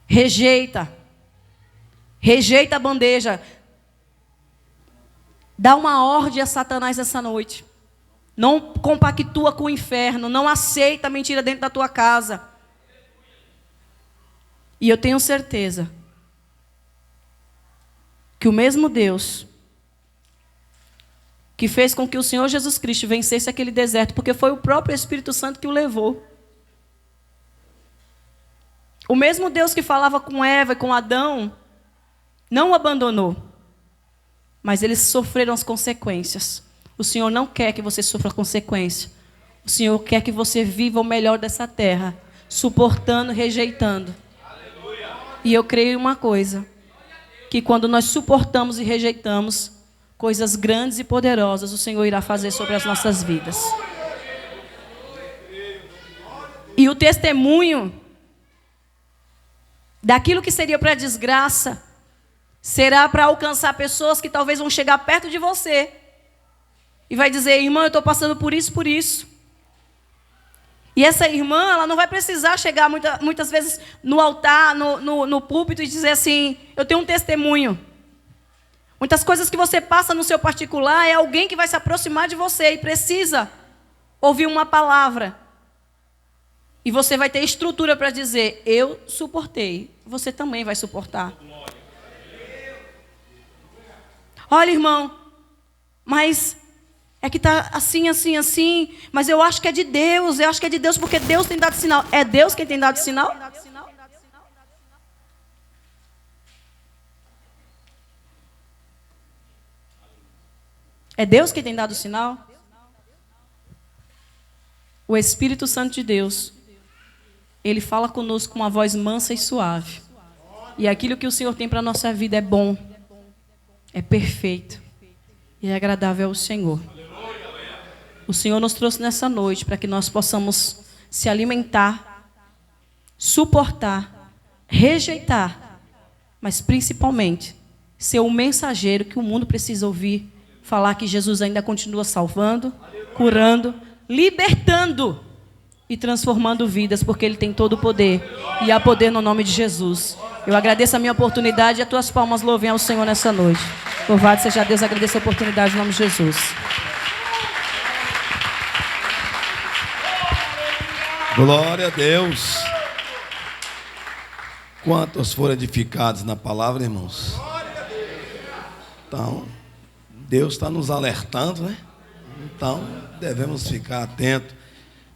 [SPEAKER 3] Rejeita. Rejeita a bandeja. Dá uma ordem a Satanás essa noite. Não compactua com o inferno. Não aceita a mentira dentro da tua casa. E eu tenho certeza que o mesmo Deus que fez com que o Senhor Jesus Cristo vencesse aquele deserto, porque foi o próprio Espírito Santo que o levou. O mesmo Deus que falava com Eva e com Adão, não o abandonou, mas eles sofreram as consequências. O Senhor não quer que você sofra a consequência. O Senhor quer que você viva o melhor dessa terra, suportando, rejeitando. E eu creio em uma coisa, que quando nós suportamos e rejeitamos, coisas grandes e poderosas o Senhor irá fazer sobre as nossas vidas. E o testemunho daquilo que seria para a desgraça, será para alcançar pessoas que talvez vão chegar perto de você e vai dizer: irmã, eu estou passando por isso, por isso. E essa irmã, ela não vai precisar chegar muitas vezes no altar, no púlpito e dizer assim: eu tenho um testemunho. Muitas coisas que você passa no seu particular, é alguém que vai se aproximar de você e precisa ouvir uma palavra. E você vai ter estrutura para dizer: eu suportei, você também vai suportar. Olha, irmão, mas é que está assim, assim, assim, mas eu acho que é de Deus, eu acho que é de Deus porque Deus tem dado sinal. É Deus quem tem dado sinal? É Deus quem tem dado sinal? O Espírito Santo de Deus, Ele fala conosco com uma voz mansa e suave. E aquilo que o Senhor tem para a nossa vida é bom, é perfeito e é agradável ao Senhor. O Senhor nos trouxe nessa noite para que nós possamos se alimentar, suportar, rejeitar, mas principalmente ser o mensageiro que o mundo precisa ouvir, falar que Jesus ainda continua salvando, curando, libertando e transformando vidas, porque Ele tem todo o poder e há poder no nome de Jesus. Eu agradeço a minha oportunidade e as tuas palmas louvem ao Senhor nessa noite. Louvado seja Deus, agradeço a oportunidade em nome de Jesus.
[SPEAKER 4] Glória a Deus. Quantos foram edificados na palavra, irmãos? Então, Deus está nos alertando, né? Então, devemos ficar atentos.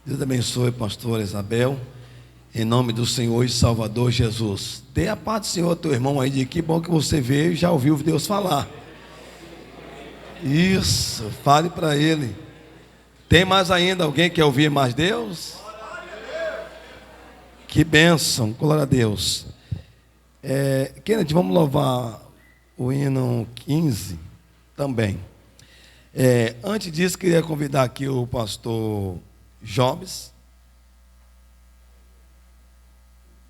[SPEAKER 4] Deus abençoe, pastor Isabel, em nome do Senhor e Salvador Jesus. Dê a paz do Senhor, teu irmão aí, de que bom que você veio e já ouviu Deus falar. Isso, fale para ele. Tem mais ainda alguém que quer ouvir mais Deus? Que bênção, glória a Deus. Kenneth, vamos louvar o hino 15 também. Antes disso, queria convidar aqui o pastor Jobs.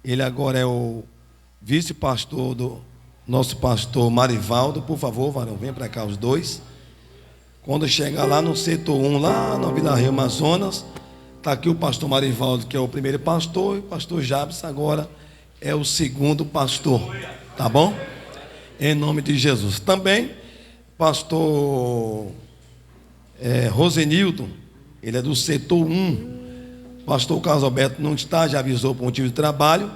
[SPEAKER 4] Ele agora é o vice-pastor do nosso pastor Marivaldo. Por favor, varão, venha para cá os dois. Quando chegar lá no setor 1, lá na Vila Rio Amazonas, Está aqui o pastor Marivaldo, que é o primeiro pastor, e o pastor Jabes agora é o segundo pastor. Tá bom? Em nome de Jesus. Também, pastor Rosenildo, ele é do setor 1. Pastor Carlos Alberto não está, já avisou por motivo de trabalho,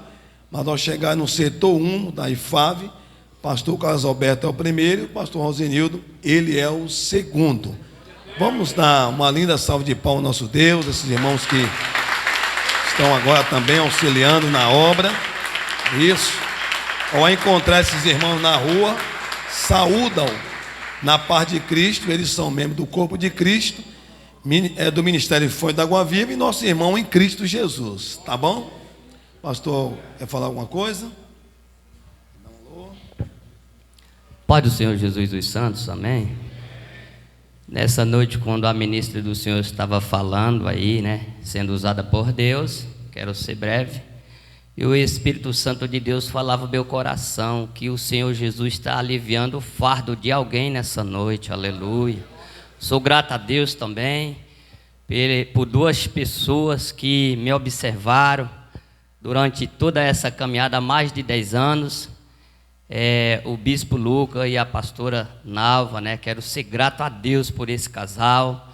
[SPEAKER 4] mas ao chegar no setor 1 da IFAV, pastor Carlos Alberto é o primeiro, pastor Rosenildo, ele é o segundo. Vamos dar uma linda salva de palmas ao nosso Deus, esses irmãos que estão agora também auxiliando na obra. Isso. Ao encontrar esses irmãos na rua, saúdam na paz de Cristo, eles são membros do corpo de Cristo, do Ministério Fonte da Água Viva e nosso irmão em Cristo Jesus, tá bom? Pastor, quer falar alguma coisa?
[SPEAKER 5] Pai do Senhor Jesus dos Santos, amém? Nessa noite, quando a ministra do Senhor estava falando aí, né, sendo usada por Deus, quero ser breve, e o Espírito Santo de Deus falava no meu coração que o Senhor Jesus está aliviando o fardo de alguém nessa noite, aleluia. Sou grato a Deus também por duas pessoas que me observaram durante toda essa caminhada há mais de 10 anos, o bispo Luca e a pastora Nalva, né? Quero ser grato a Deus por esse casal,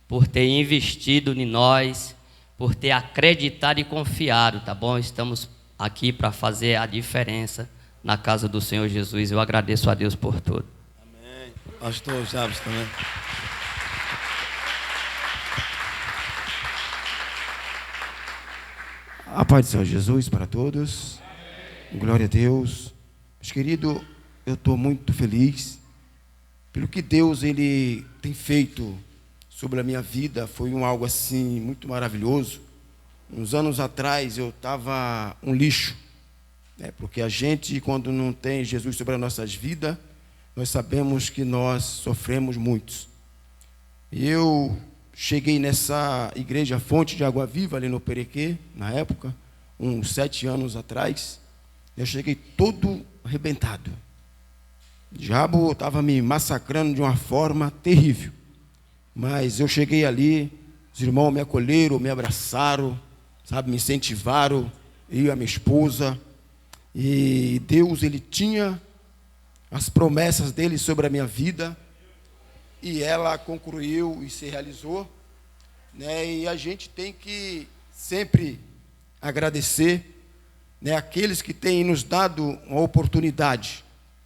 [SPEAKER 5] por ter investido em nós, por ter acreditado e confiado, tá bom? Estamos aqui para fazer a diferença na casa do Senhor Jesus. Eu agradeço a Deus por tudo.
[SPEAKER 4] Amém. Pastor Jabes também.
[SPEAKER 6] A paz do Senhor Jesus para todos. Glória a Deus. Meus queridos, eu estou muito feliz pelo que Deus ele tem feito sobre a minha vida. Foi algo assim muito maravilhoso. Uns anos atrás eu estava um lixo, né? Porque a gente, quando não tem Jesus sobre as nossas vidas, nós sabemos que nós sofremos muitos. E eu cheguei nessa igreja Fonte de Água Viva ali no Perequê, na época, uns 7 anos atrás. Eu cheguei todo arrebentado. O diabo estava me massacrando de uma forma terrível. Mas eu cheguei ali, os irmãos me acolheram, me abraçaram, sabe, me incentivaram, eu e a minha esposa. E Deus, ele tinha as promessas dele sobre a minha vida, e ela concluiu e se realizou, né? E a gente tem que sempre agradecer, né, aqueles que têm nos dado uma oportunidade,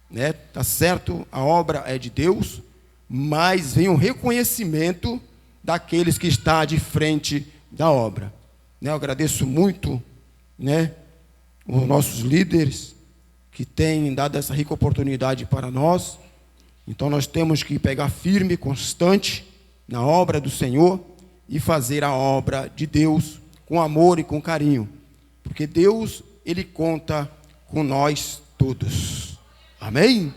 [SPEAKER 6] né? Tá certo, a obra é de Deus, mas vem um reconhecimento daqueles que estão de frente da obra, né? Eu agradeço muito, né, os nossos líderes que têm dado essa rica oportunidade para nós. Então nós temos que pegar firme, constante na obra do Senhor e fazer a obra de Deus com amor e com carinho, porque Deus, ele conta com nós todos. Amém?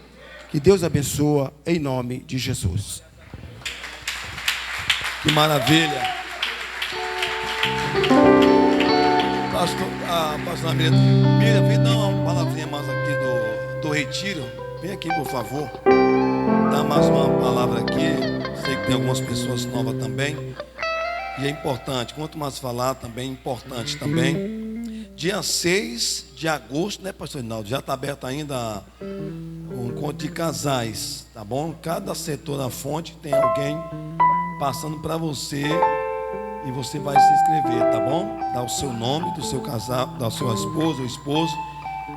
[SPEAKER 6] Que Deus abençoe em nome de Jesus.
[SPEAKER 4] Que maravilha. Pastor Miriam, vem dar uma palavrinha mais aqui do retiro. Vem aqui, por favor. Dá mais uma palavra aqui. Sei que tem algumas pessoas novas também. E é importante, quanto mais falar também é importante também. Dia 6 de agosto, né, pastor Rinaldo? Já está aberto ainda o encontro de casais, tá bom? Cada setor da fonte tem alguém passando para você e você vai se inscrever, tá bom? Dá o seu nome do seu casal, da sua esposa ou esposo,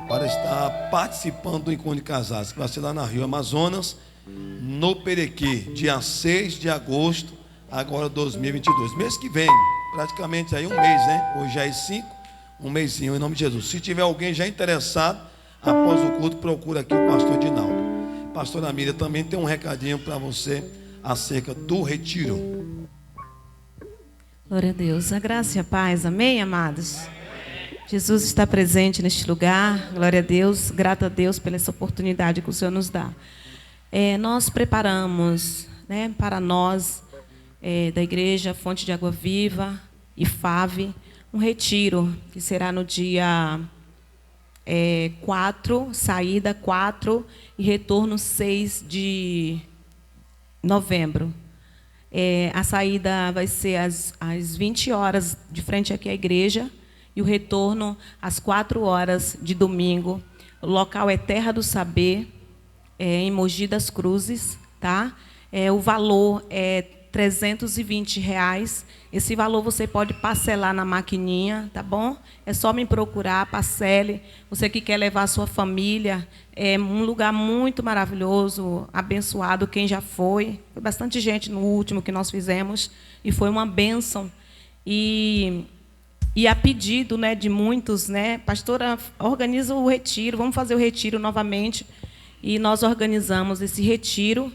[SPEAKER 4] para estar participando do encontro de casais, que vai ser lá na Rio Amazonas, no Perequê, dia 6 de agosto, agora 2022. Mês que vem, praticamente aí um mês, né? Hoje já é 5. Um mêsinho, em nome de Jesus. Se tiver alguém já interessado, após o culto, procura aqui o pastor Dinaldo. Pastora Miriam também tem um recadinho para você acerca do retiro.
[SPEAKER 7] Glória a Deus. A graça e a paz. Amém, amados? Jesus está presente neste lugar. Glória a Deus. Grata a Deus pela essa oportunidade que o Senhor nos dá. Nós preparamos, né, para nós, da Igreja Fonte de Água Viva e FAV, um retiro que será no dia 4, saída 4 e retorno 6 de novembro. A saída vai ser às 20 horas, de frente aqui à igreja, e o retorno às 4 horas de domingo. O local é Terra do Saber, em Mogi das Cruzes, tá? O valor é R$320. Esse valor você pode parcelar na maquininha, tá bom? É só me procurar, parcele. Você que quer levar a sua família, é um lugar muito maravilhoso, abençoado, quem já foi. Foi bastante gente no último que nós fizemos e foi uma bênção. E a pedido, né, de muitos, né, pastora, organiza o retiro, vamos fazer o retiro novamente. E nós organizamos esse retiro.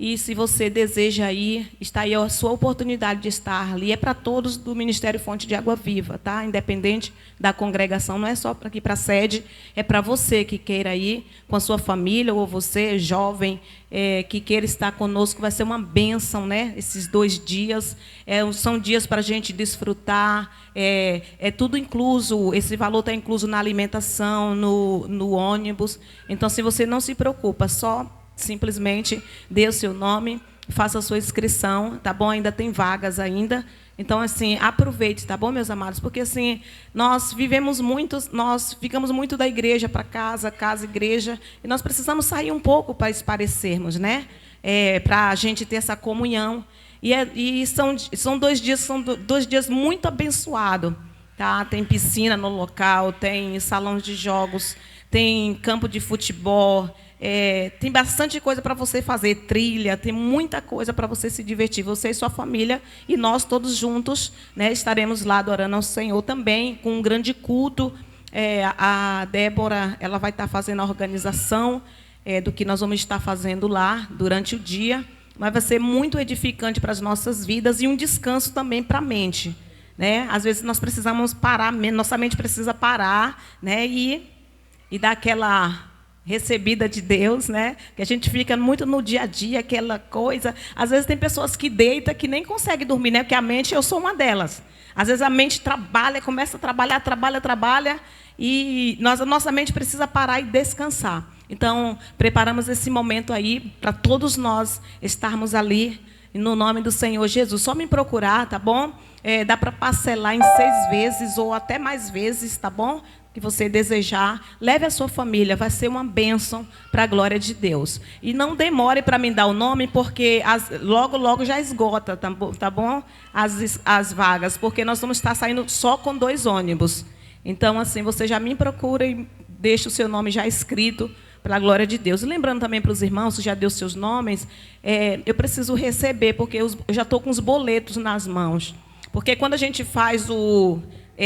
[SPEAKER 7] E se você deseja ir, está aí a sua oportunidade de estar ali. É para todos do Ministério Fonte de Água Viva, tá? Independente da congregação, não é só para aqui para a sede, é para você que queira ir com a sua família, ou você, jovem, que queira estar conosco. Vai ser uma bênção, né? Esses 2 dias. São dias para a gente desfrutar. É tudo incluso, esse valor está incluso na alimentação, no ônibus. Então, se você não se preocupa, só simplesmente dê o seu nome, faça a sua inscrição, tá bom? Ainda tem vagas ainda. Então, assim, aproveite, tá bom, meus amados? Porque, assim, nós ficamos muito da igreja para casa, igreja, e nós precisamos sair um pouco para esparecermos, né? Para a gente ter essa comunhão. E são 2 dias muito abençoados, tá? Tem piscina no local, tem salão de jogos, tem campo de futebol. Tem bastante coisa para você fazer, trilha, tem muita coisa para você se divertir, você e sua família, e nós todos juntos, né, estaremos lá adorando ao Senhor também, com um grande culto. A Débora, ela vai estar fazendo a organização do que nós vamos estar fazendo lá durante o dia, mas vai ser muito edificante para as nossas vidas e um descanso também para a mente, né? Às vezes nós precisamos parar, nossa mente precisa parar, né, e dar aquela recebida de Deus, né? Que a gente fica muito no dia a dia, aquela coisa. Às vezes tem pessoas que deitam que nem conseguem dormir, né? Porque a mente, eu sou uma delas. Às vezes a mente trabalha, começa a trabalha, e a nossa mente precisa parar e descansar. Então, preparamos esse momento aí para todos nós estarmos ali, no nome do Senhor Jesus. Só me procurar, tá bom? Dá para parcelar em 6 vezes ou até mais vezes, tá bom? Que você desejar, leve a sua família, vai ser uma bênção para a glória de Deus. E não demore para me dar o nome, porque logo já esgota, tá bom? As vagas, porque nós vamos estar saindo só com 2 ônibus. Então, assim, você já me procura e deixa o seu nome já escrito para a glória de Deus. E lembrando também para os irmãos, que já deu seus nomes, eu preciso receber, porque eu já estou com os boletos nas mãos. Porque quando a gente faz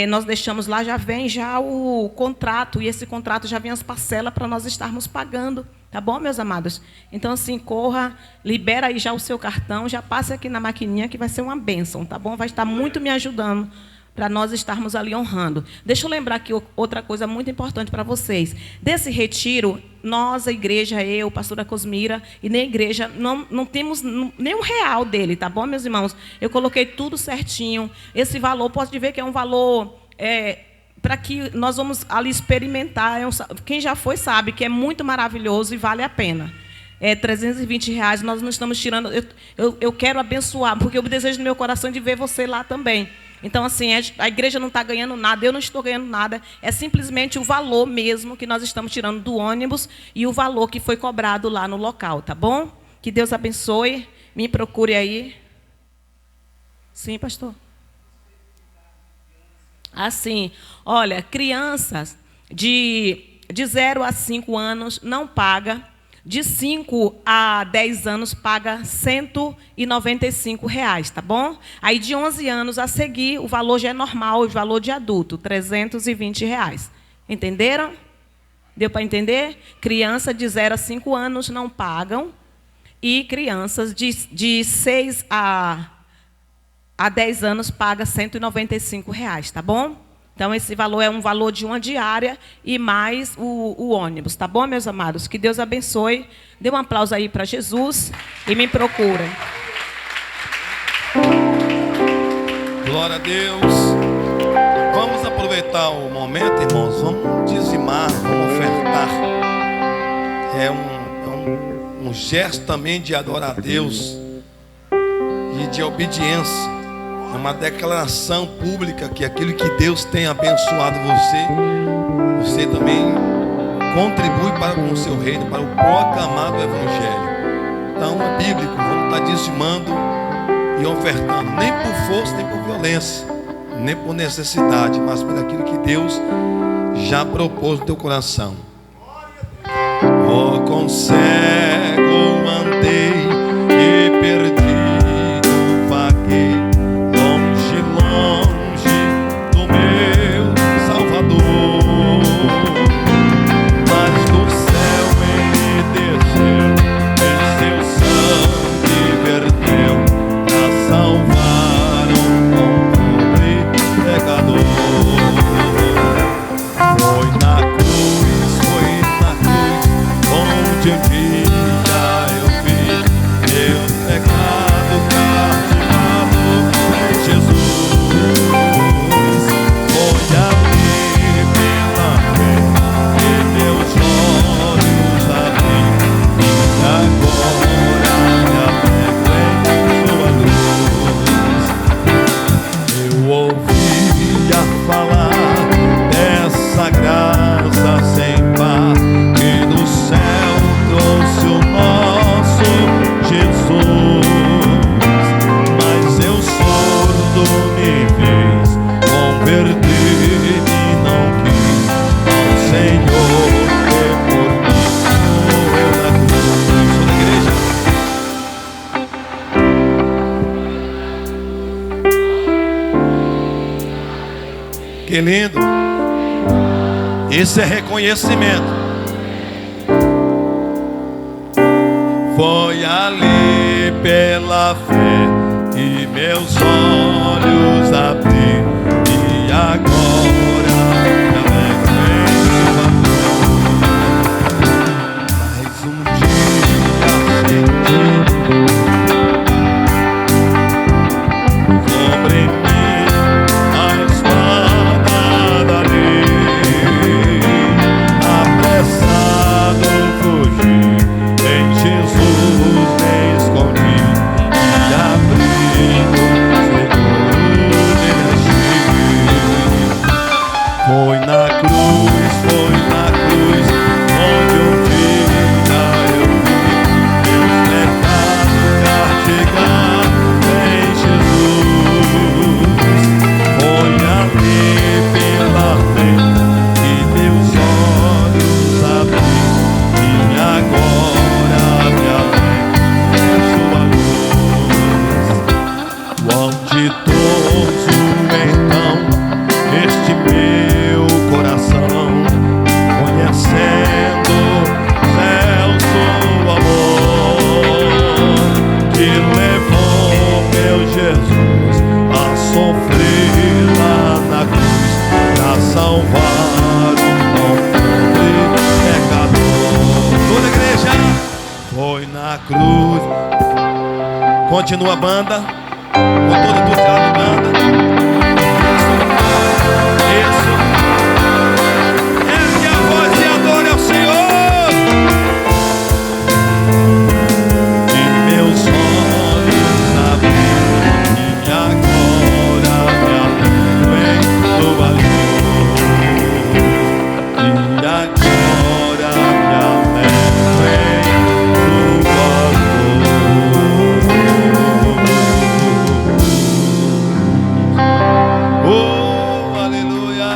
[SPEAKER 7] nós deixamos lá, já vem o contrato, e esse contrato já vem as parcelas para nós estarmos pagando, tá bom, meus amados? Então, assim, corra, libera aí já o seu cartão, já passe aqui na maquininha, que vai ser uma bênção, tá bom? Vai estar muito me ajudando para nós estarmos ali honrando. Deixa eu lembrar aqui outra coisa muito importante para vocês. Desse retiro, nós, a igreja, eu, pastora Cosmira, e nem a igreja, não temos nem R$1 dele, tá bom, meus irmãos? Eu coloquei tudo certinho. Esse valor, pode ver que é um valor para que nós vamos ali experimentar. Quem já foi sabe que é muito maravilhoso e vale a pena. R$320, nós não estamos tirando. Eu quero abençoar, porque eu desejo no meu coração de ver você lá também. Então, assim, a igreja não está ganhando nada, eu não estou ganhando nada. É simplesmente o valor mesmo que nós estamos tirando do ônibus e o valor que foi cobrado lá no local, tá bom? Que Deus abençoe. Me procure aí. Sim, pastor. Assim, olha, crianças de 0 a 5 anos não paga. De 5 a 10 anos paga R$195, tá bom? Aí de 11 anos a seguir, o valor já é normal, o valor de adulto, R$320. Entenderam? Deu para entender? Criança de 0 a 5 anos não pagam. E crianças de 6 a 10 anos paga R$195, tá bom? Então, esse valor é um valor de uma diária e mais o ônibus. Tá bom, meus amados? Que Deus abençoe. Dê um aplauso aí para Jesus e me procurem.
[SPEAKER 4] Glória a Deus. Vamos aproveitar o momento, irmãos. Vamos dizimar, vamos ofertar. É um gesto também de adorar a Deus. e de obediência. É uma declaração pública que aquilo que Deus tem abençoado você também contribui para com o seu reino, para o proclamado Evangelho. Então é bíblico, vamos estar dizimando e ofertando, nem por força, nem por violência, nem por necessidade, mas por aquilo que Deus já propôs no teu coração. Oh, com cego andei e perdido vaguei, longe, longe do meu Salvador. Mas do céu ele desceu, em seu sangue verteu, pra salvar um pobre pecador. Foi na cruz, onde um dia eu vi meu pecado castigado em Jesus. Foi ali pela fé que meus olhos abri, e agora me alegro em sua luz. Eu ouvia falar dessa graça sem par, que do céu trouxe o nosso Jesus. Mas eu surdo me fiz, converti-me não quis ao Senhor que por mim morreu na cruz. Sou da igreja. Que lindo! Isso é reconhecimento. Foi ali pela fé que meus olhos abri, e agora me alegro em sua luz. Mais um dia senti sobre mim a espada da lei, apressado fugi, em Jesus me escondi, e abrigo seguro nele achei. Foi na cruz, onde um dia eu vi meus pecados castigados em Jesus. Foi ali pela fé que meus olhos abri, e agora me alegro em sua luz. Quantitoso então este meu coração, conhecendo Celso amor, que levou meu Jesus a sofrer lá na cruz, pra salvar um pobre pecador. Toda a igreja foi na cruz. Continua a banda, com todo entusiasmo, banda. Isso. Ergue a voz e adore ao Senhor. E meus olhos abri, e agora me alegro em sua luz. E agora me alegro em sua luz. Oh, aleluia.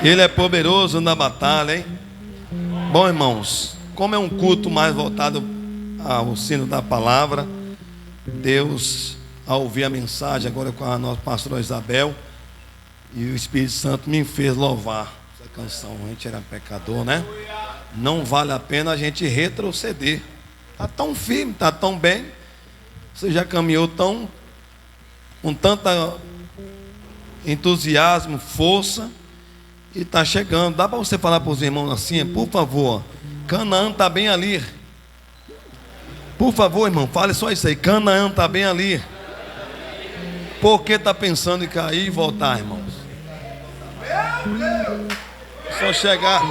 [SPEAKER 4] Ele é poderoso na batalha, hein? Bom, irmãos, como é um culto mais voltado ao ensino da palavra, Deus, ao ouvir a mensagem agora com a nossa pastora Isabel, e o Espírito Santo me fez louvar essa canção. A gente era pecador, né? Não vale a pena a gente retroceder. Está tão firme, está tão bem. Você já caminhou com tanta entusiasmo, força, e está chegando. Dá para você falar para os irmãos assim, por favor, Canaã está bem ali. Por favor, irmão, fale só isso aí. Canaã está bem ali. Por que está pensando em cair e voltar, irmãos? Só chegar.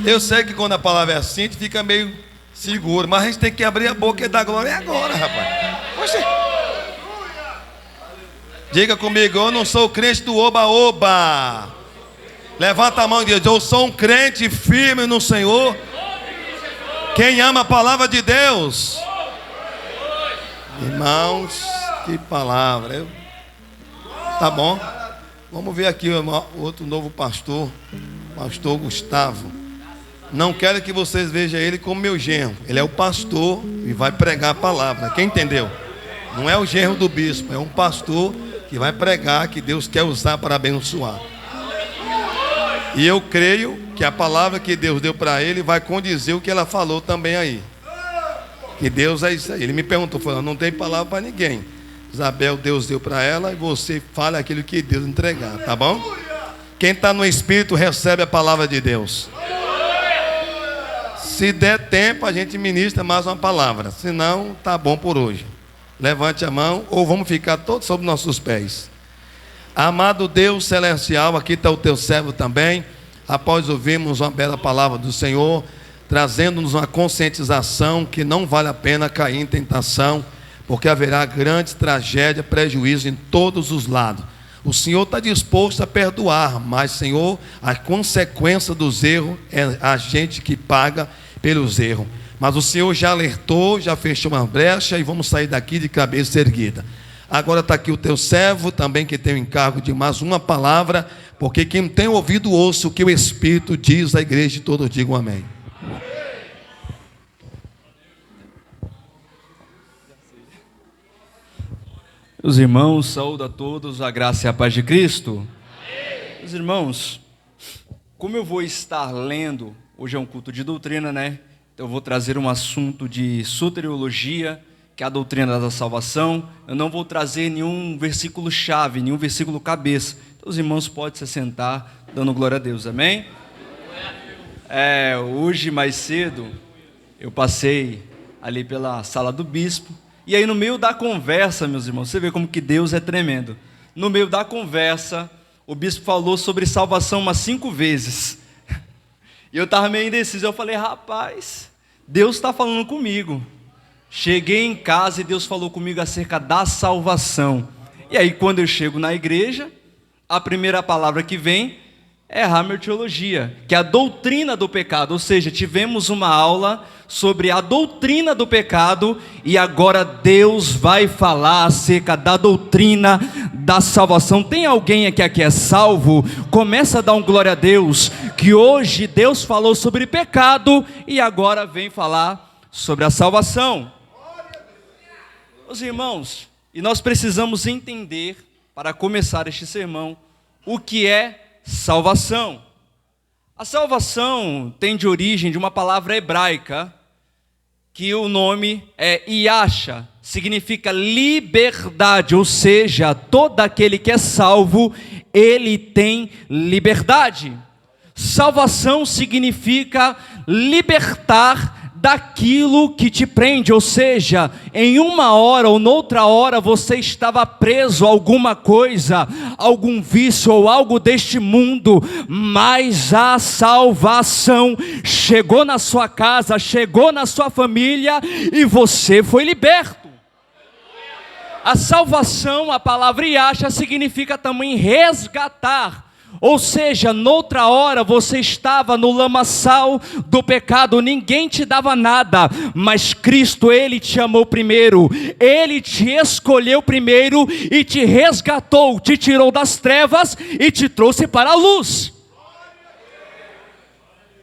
[SPEAKER 4] Eu sei que quando a palavra é assim, a gente fica meio seguro, mas a gente tem que abrir a boca e dar glória agora, rapaz. Poxa. Diga comigo, eu não sou crente do oba-oba. Levanta a mão e diz, eu sou um crente firme no Senhor. Quem ama a palavra de Deus. Irmãos, que palavra. Tá bom. Vamos ver aqui outro novo pastor. Pastor Gustavo. Não quero que vocês vejam ele como meu genro. Ele é o pastor e vai pregar a palavra. Quem entendeu? Não é o genro do bispo. É um pastor que vai pregar, que Deus quer usar para abençoar. E eu creio que a palavra que Deus deu para ele vai condizer o que ela falou também aí. Que Deus é isso aí. Ele me perguntou, falou, não tem palavra para ninguém. Isabel, Deus deu para ela e você fala aquilo que Deus entregar, tá bom? Quem está no Espírito recebe a palavra de Deus. Se der tempo, a gente ministra mais uma palavra. Se não, tá bom por hoje. Levante a mão ou vamos ficar todos sobre nossos pés. Amado Deus celestial, aqui está o teu servo também. Após ouvirmos uma bela palavra do Senhor, trazendo-nos uma conscientização que não vale a pena cair em tentação, porque haverá grande tragédia, prejuízo em todos os lados. O Senhor está disposto a perdoar, mas, Senhor, a consequência dos erros é a gente que paga pelos erros. Mas o Senhor já alertou, já fechou uma brecha e vamos sair daqui de cabeça erguida. Agora está aqui o teu servo também, que tem o encargo de mais uma palavra, porque quem tem ouvido ouça o que o Espírito diz à igreja, e todos digam amém.
[SPEAKER 8] Os irmãos, saúdo a todos, a graça e a paz de Cristo. Os irmãos, como eu vou estar lendo, hoje é um culto de doutrina, né? Então eu vou trazer um assunto de soteriologia, que é a doutrina da salvação. Eu não vou trazer nenhum versículo-chave, nenhum versículo cabeça. Então os irmãos podem se sentar, dando glória a Deus, amém? Hoje mais cedo, eu passei ali pela sala do bispo, e aí no meio da conversa, meus irmãos, você vê como que Deus é tremendo. No meio da conversa, o bispo falou sobre salvação umas 5 vezes. E eu estava meio indeciso, eu falei, rapaz, Deus está falando comigo. Cheguei em casa e Deus falou comigo acerca da salvação. E aí quando eu chego na igreja, a primeira palavra que vem é hamartiologia, que é a doutrina do pecado. Ou seja, tivemos uma aula sobre a doutrina do pecado e agora Deus vai falar acerca da doutrina da salvação. Tem alguém aqui que é salvo? Começa a dar um glória a Deus, que hoje Deus falou sobre pecado e agora vem falar sobre a salvação. Meus irmãos, e nós precisamos entender, para começar este sermão, o que é salvação. A salvação tem de origem de uma palavra hebraica, que o nome é Yasha, significa liberdade, ou seja, todo aquele que é salvo, ele tem liberdade. Salvação significa libertar daquilo que te prende, ou seja, em uma hora ou noutra hora você estava preso a alguma coisa, algum vício ou algo deste mundo, mas a salvação chegou na sua casa, chegou na sua família e você foi liberto. A salvação, a palavra Yasha, significa também resgatar. Ou seja, noutra hora você estava no lamaçal do pecado, ninguém te dava nada, mas Cristo, Ele te amou primeiro, Ele te escolheu primeiro e te resgatou, te tirou das trevas e te trouxe para a luz.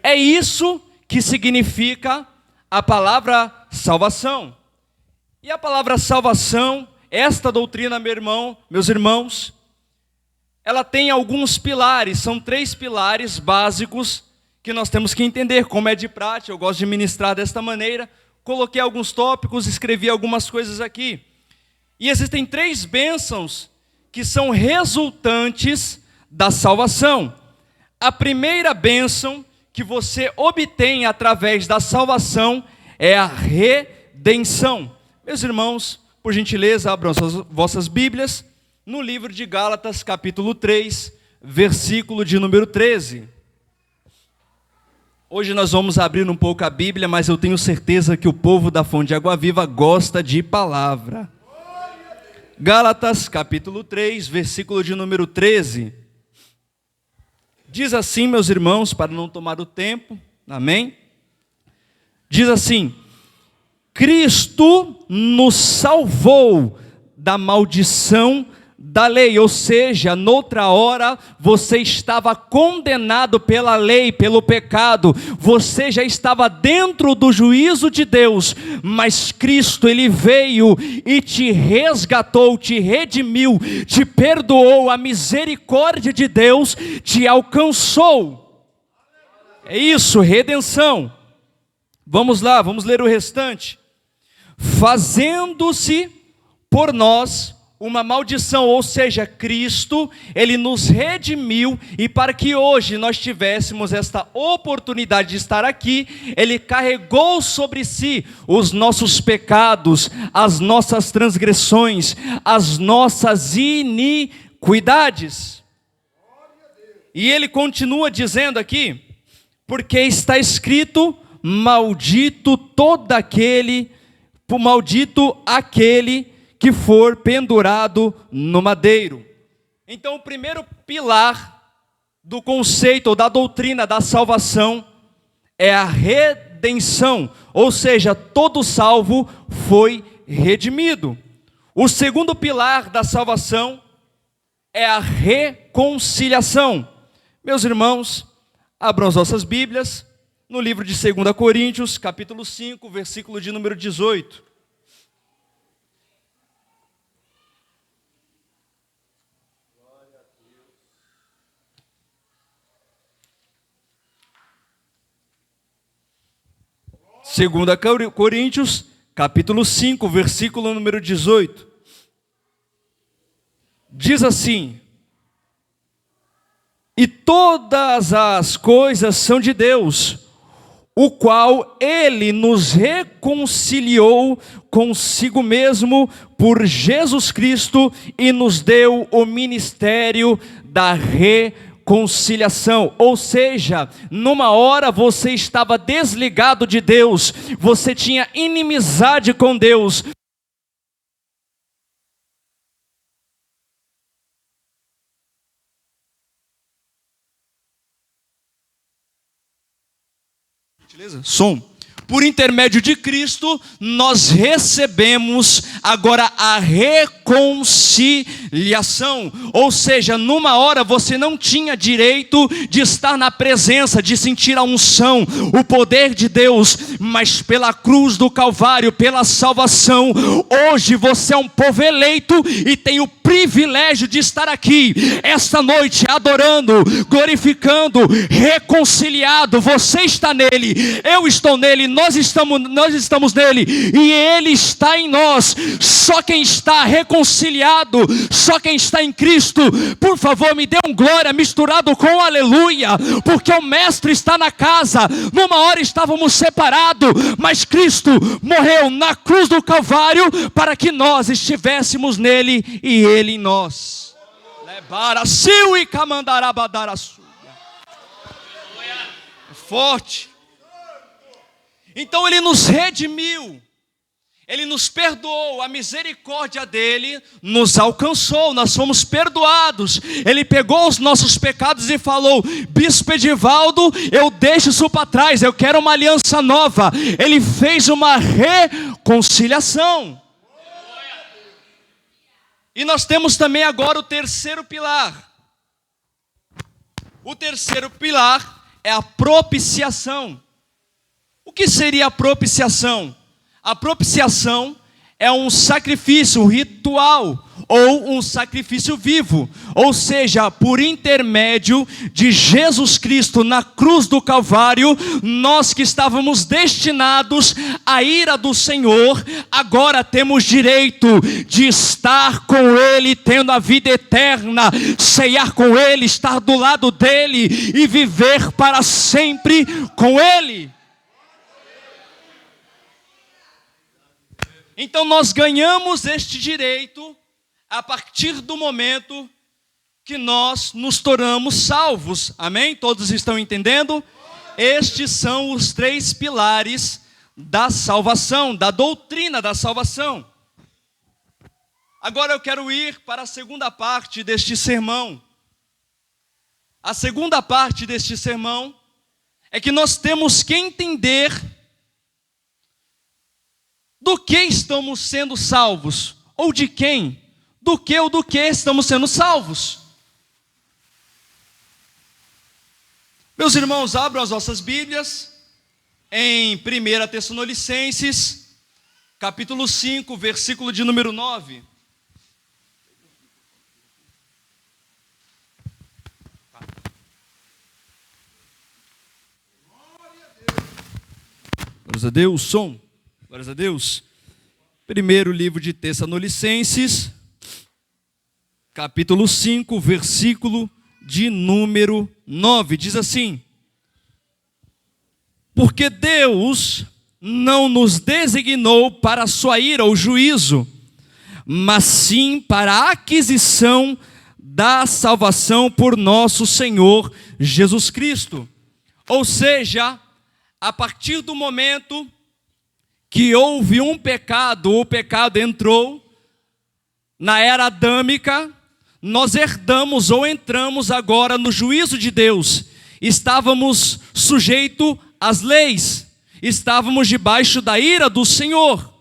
[SPEAKER 8] É isso que significa a palavra salvação. E a palavra salvação, esta doutrina, meus irmãos, ela tem alguns pilares, são 3 pilares básicos que nós temos que entender, como é de prática. Eu gosto de ministrar desta maneira, coloquei alguns tópicos, escrevi algumas coisas aqui. E existem 3 bênçãos que são resultantes da salvação. A primeira bênção que você obtém através da salvação é a redenção. Meus irmãos, por gentileza, abram as vossas Bíblias no livro de Gálatas, capítulo 3, versículo de número 13. Hoje nós vamos abrir um pouco a Bíblia, mas eu tenho certeza que o povo da Fonte de Água Viva gosta de palavra. Gálatas, capítulo 3, versículo de número 13. Diz assim, meus irmãos, para não tomar o tempo, amém? Diz assim: Cristo nos salvou da maldição da lei, ou seja, noutra hora você estava condenado pela lei, pelo pecado, você já estava dentro do juízo de Deus, mas Cristo, Ele veio e te resgatou, te redimiu, te perdoou, a misericórdia de Deus te alcançou. É isso, redenção. Vamos lá, vamos ler o restante. Fazendo-se por nós uma maldição, ou seja, Cristo, Ele nos redimiu, e para que hoje nós tivéssemos esta oportunidade de estar aqui, Ele carregou sobre si os nossos pecados, as nossas transgressões, as nossas iniquidades. E Ele continua dizendo aqui, porque está escrito: maldito todo aquele, maldito aquele que for pendurado no madeiro. Então, o primeiro pilar do conceito ou da doutrina da salvação é a redenção, ou seja, todo salvo foi redimido. O segundo pilar da salvação é a reconciliação. Meus irmãos, abram as vossas Bíblias no livro de 2 Coríntios, capítulo 5, versículo de número 18. Segunda Coríntios, capítulo 5, versículo número 18. Diz assim: e todas as coisas são de Deus, o qual Ele nos reconciliou consigo mesmo por Jesus Cristo e nos deu o ministério da reconciliação. Ou seja, numa hora você estava desligado de Deus, você tinha inimizade com Deus. Beleza? Som. Por intermédio de Cristo, nós recebemos agora a reconciliação. Ou seja, numa hora você não tinha direito de estar na presença, de sentir a unção, o poder de Deus, mas pela cruz do Calvário, pela salvação, hoje você é um povo eleito e tem o privilégio de estar aqui, esta noite, adorando, glorificando, reconciliado. Você está nele, eu estou nele, nós estamos nele e ele está em nós. Só quem está reconciliado, só quem está em Cristo, por favor, me dê um glória misturado com aleluia, porque o mestre está na casa. Numa hora estávamos separados, mas Cristo morreu na cruz do Calvário para que nós estivéssemos nele e ele em nós. Forte. Então Ele nos redimiu, Ele nos perdoou, a misericórdia dEle nos alcançou, nós fomos perdoados. Ele pegou os nossos pecados e falou: Bispo Edivaldo, eu deixo isso para trás, eu quero uma aliança nova. Ele fez uma reconciliação. E nós temos também agora o terceiro pilar. O terceiro pilar é a propiciação. O que seria a propiciação? A propiciação é um sacrifício, um ritual ou um sacrifício vivo. Ou seja, por intermédio de Jesus Cristo na cruz do Calvário, nós que estávamos destinados à ira do Senhor, agora temos direito de estar com Ele, tendo a vida eterna, ceiar com Ele, estar do lado dEle e viver para sempre com Ele. Então nós ganhamos este direito a partir do momento que nós nos tornamos salvos. Amém? Todos estão entendendo? Estes são os 3 pilares da salvação, da doutrina da salvação. Agora eu quero ir para a segunda parte deste sermão. A segunda parte deste sermão é que nós temos que entender do que estamos sendo salvos, ou de quem, do que ou do que estamos sendo salvos. Meus irmãos, abram as vossas Bíblias em 1 Tessalonicenses, capítulo 5, versículo de número 9. Glórias a Deus, som. Glórias a Deus. Primeiro livro de Tessalonicenses, capítulo 5, versículo de número 9. Diz assim: porque Deus não nos designou para a sua ira ou juízo, mas sim para a aquisição da salvação por nosso Senhor Jesus Cristo. Ou seja, a partir do momento que houve um pecado, o pecado entrou na era adâmica, nós herdamos ou entramos agora no juízo de Deus. Estávamos sujeitos às leis, estávamos debaixo da ira do Senhor.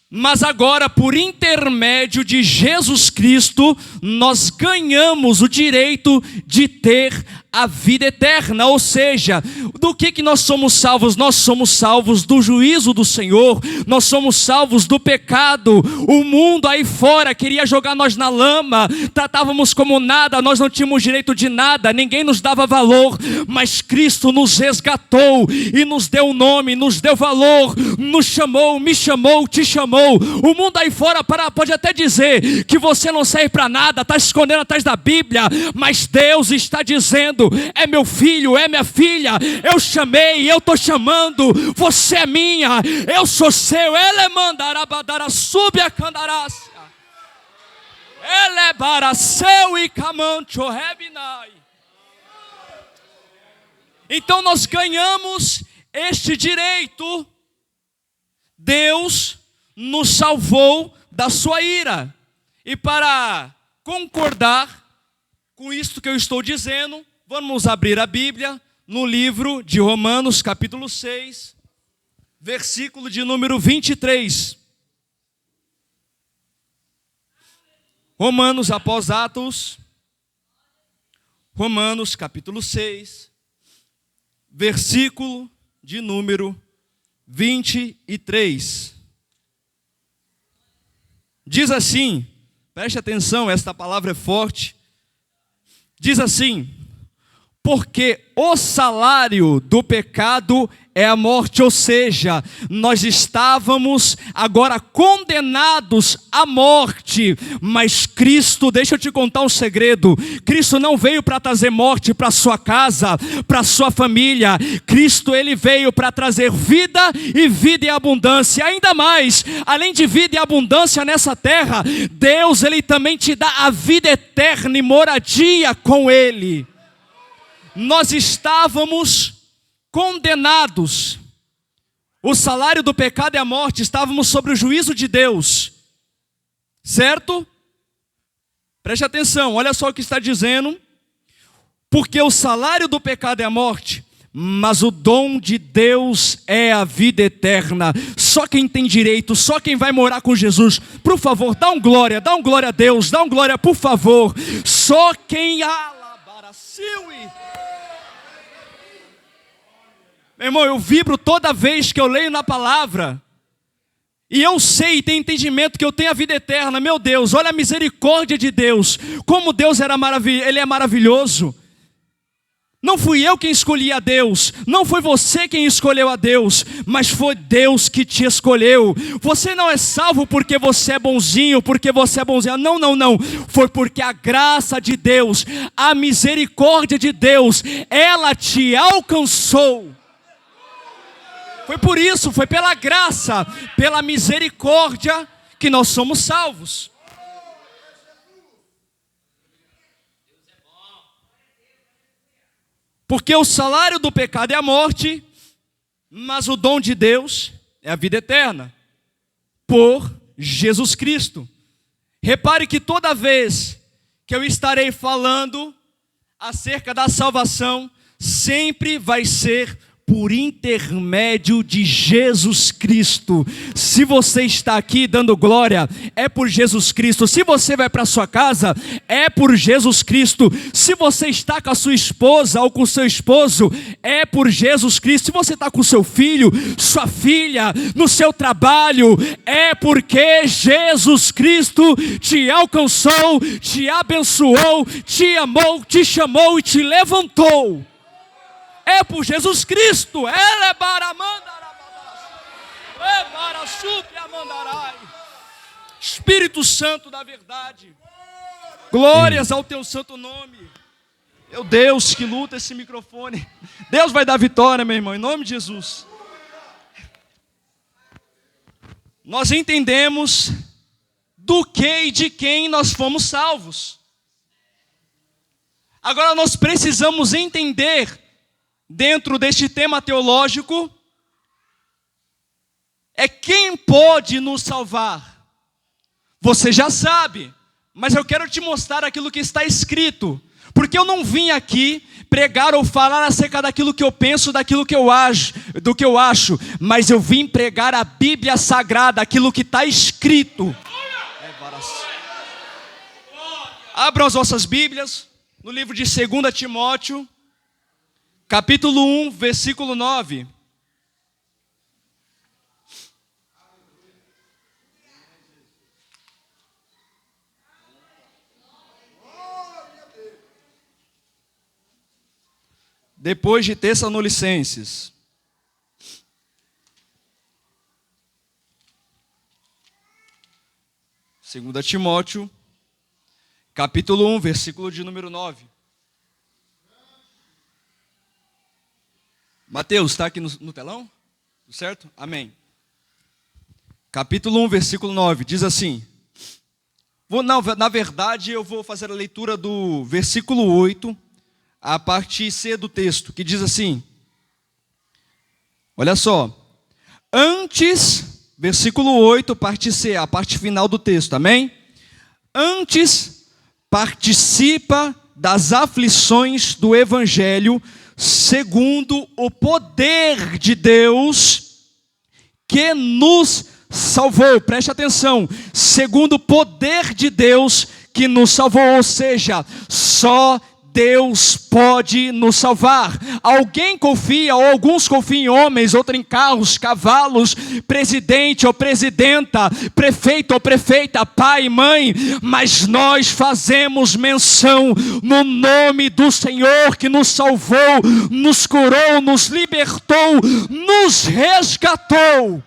[SPEAKER 8] Mas agora, por intermédio de Jesus Cristo, nós ganhamos o direito de ter a vida eterna. Ou seja, do que nós somos salvos? Nós somos salvos do juízo do Senhor, nós somos salvos do pecado. O mundo aí fora queria jogar nós na lama, tratávamos como nada, nós não tínhamos direito de nada, ninguém nos dava valor, mas Cristo nos resgatou e nos deu nome, nos deu valor, nos chamou, me chamou, te chamou. O mundo aí fora pode até dizer que você não serve para nada, está escondendo atrás da Bíblia, mas Deus está dizendo: é meu filho, é minha filha, eu chamei, eu estou chamando, você é minha, eu sou seu. Ele mandará badara sub a candarácia, ele bara seu e camancho rebinai. Então nós ganhamos este direito. Deus nos salvou da sua ira. E para concordar com isto que eu estou dizendo, vamos abrir a Bíblia no livro de Romanos, capítulo 6, versículo de número 23. Romanos após Atos, Romanos, capítulo 6, versículo de número 23. Diz assim, preste atenção, esta palavra é forte. Diz assim: porque o salário do pecado é a morte, ou seja, nós estávamos agora condenados à morte, mas Cristo, deixa eu te contar um segredo, Cristo não veio para trazer morte para sua casa, para sua família. Cristo, ele veio para trazer vida e vida em abundância. Ainda mais, além de vida e abundância nessa terra, Deus, ele também te dá a vida eterna e moradia com ele. Nós estávamos condenados, o salário do pecado é a morte, estávamos sob o juízo de Deus, certo? Preste atenção, olha só o que está dizendo: porque o salário do pecado é a morte, mas o dom de Deus é a vida eterna. Só quem tem direito, só quem vai morar com Jesus. Por favor, dá um glória a Deus, dá um glória, por favor. Só quem meu irmão, eu vibro toda vez que eu leio na palavra, e eu sei, tenho entendimento que eu tenho a vida eterna. Meu Deus, olha a misericórdia de Deus, como Deus ele é maravilhoso. Não fui eu quem escolhi a Deus, não foi você quem escolheu a Deus, mas foi Deus que te escolheu. Você não é salvo porque você é bonzinho, porque você é bonzinho. Não, não, não. Foi porque a graça de Deus, a misericórdia de Deus, ela te alcançou. Foi por isso, foi pela graça, pela misericórdia que nós somos salvos. Porque o salário do pecado é a morte, mas o dom de Deus é a vida eterna, por Jesus Cristo. Repare que toda vez que eu estarei falando acerca da salvação, sempre vai ser por intermédio de Jesus Cristo. Se você está aqui dando glória, é por Jesus Cristo. Se você vai para sua casa, é por Jesus Cristo. Se você está com a sua esposa ou com o seu esposo, é por Jesus Cristo. Se você está com seu filho, sua filha, no seu trabalho, é porque Jesus Cristo te alcançou, te abençoou, te amou, te chamou e te levantou. É por Jesus Cristo. Espírito Santo da verdade. Glórias ao teu santo nome. Meu Deus, que luta esse microfone. Deus vai dar vitória, meu irmão, em nome de Jesus. Nós entendemos do que e de quem nós fomos salvos. Agora nós precisamos entender, dentro deste tema teológico, é quem pode nos salvar. Você já sabe, mas eu quero te mostrar aquilo que está escrito, porque eu não vim aqui pregar ou falar acerca daquilo que eu penso, daquilo que eu acho, mas eu vim pregar a Bíblia Sagrada, aquilo que está escrito. Abram as vossas Bíblias no livro de 2 Timóteo, capítulo 1, versículo 9. Depois de Tessalonicenses. Segunda Timóteo, capítulo 1, versículo de número 9. Mateus, está aqui no telão? Certo? Amém. Capítulo 1, versículo 9, diz assim. Na verdade, eu vou fazer a leitura do versículo 8, a parte C do texto, que diz assim. Olha só. Antes, versículo 8, parte C, a parte final do texto, amém? Antes, participa das aflições do Evangelho, segundo o poder de Deus que nos salvou. Preste atenção, segundo o poder de Deus que nos salvou, ou seja, só Deus pode nos salvar. Alguém confia, ou alguns confiam em homens, outros em carros, cavalos, presidente ou presidenta, prefeito ou prefeita, pai, mãe, mas nós fazemos menção no nome do Senhor que nos salvou, nos curou, nos libertou, nos resgatou.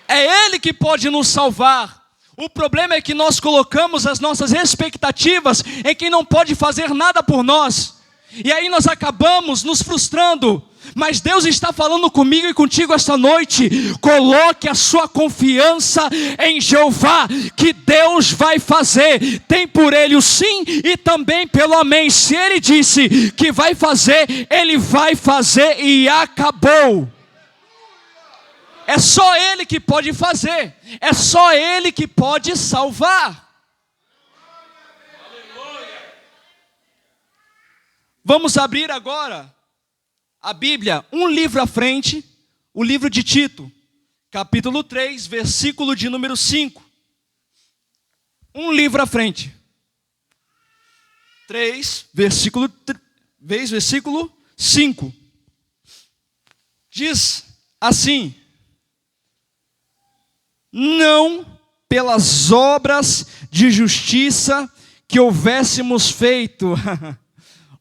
[SPEAKER 8] É Ele que pode nos salvar. O problema é que nós colocamos as nossas expectativas em quem não pode fazer nada por nós. E aí nós acabamos nos frustrando. Mas Deus está falando comigo e contigo esta noite. Coloque a sua confiança em Jeová, que Deus vai fazer. Tem por Ele o sim e também pelo amém. Se Ele disse que vai fazer, Ele vai fazer e acabou. É só Ele que pode fazer. É só Ele que pode salvar. Vamos abrir agora a Bíblia, um livro à frente, o livro de Tito, capítulo 3, versículo de número 5. Um livro à frente. 3, versículo 5. Diz assim: não pelas obras de justiça que houvéssemos feito,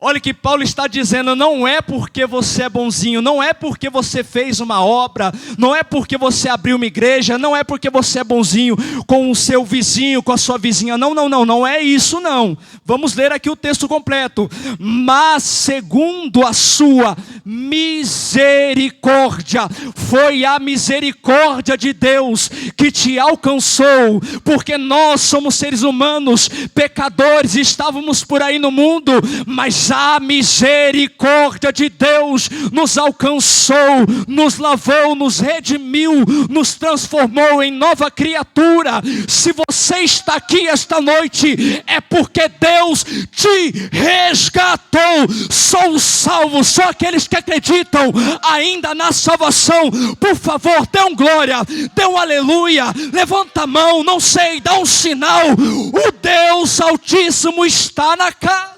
[SPEAKER 8] Olha que Paulo está dizendo, não é porque você é bonzinho, não é porque você fez uma obra, não é porque você abriu uma igreja, não é porque você é bonzinho com o seu vizinho, com a sua vizinha, não é isso não. Vamos ler aqui o texto completo. Mas segundo a sua misericórdia, foi a misericórdia de Deus que te alcançou, porque nós somos seres humanos, pecadores, estávamos por aí no mundo, mas a misericórdia de Deus nos alcançou, nos lavou, nos redimiu, nos transformou em nova criatura. Se você está aqui esta noite, é porque Deus te resgatou. Sou salvo, só aqueles que acreditam ainda na salvação, por favor, dê um glória, dê um aleluia, levanta a mão, não sei, dá um sinal. O Deus Altíssimo está na casa.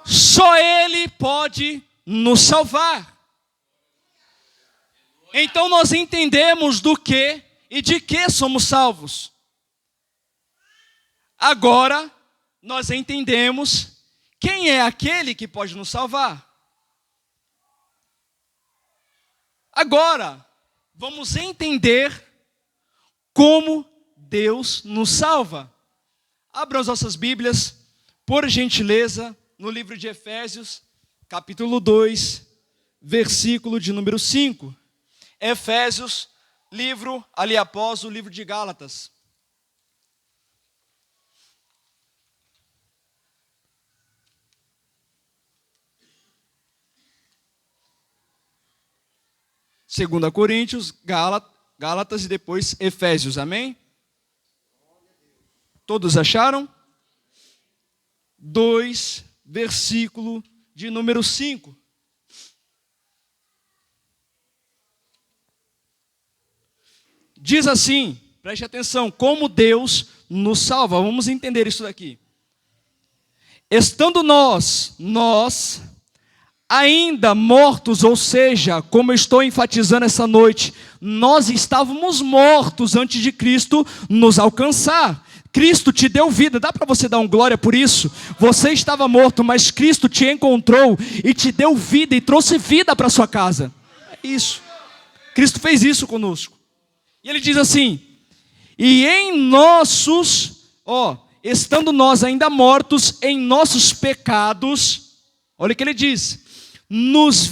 [SPEAKER 8] Só Ele pode nos salvar. Então nós entendemos do que e de que somos salvos. Agora nós entendemos quem é aquele que pode nos salvar. Agora vamos entender como Deus nos salva. Abram as nossas Bíblias, por gentileza, no livro de Efésios, capítulo 2, versículo de número 5. Efésios, livro ali após o livro de Gálatas. Segunda Coríntios, Gálatas e depois Efésios, amém? Todos acharam? 2, versículo de número 5. Diz assim, preste atenção, como Deus nos salva. Vamos entender isso daqui. Estando nós ainda mortos, ou seja, como eu estou enfatizando essa noite, nós estávamos mortos antes de Cristo nos alcançar. Cristo te deu vida, dá para você dar um glória por isso? Você estava morto, mas Cristo te encontrou e te deu vida e trouxe vida para sua casa. É isso. Cristo fez isso conosco. E ele diz assim, e em nossos, estando nós ainda mortos em nossos pecados, olha o que ele diz, nos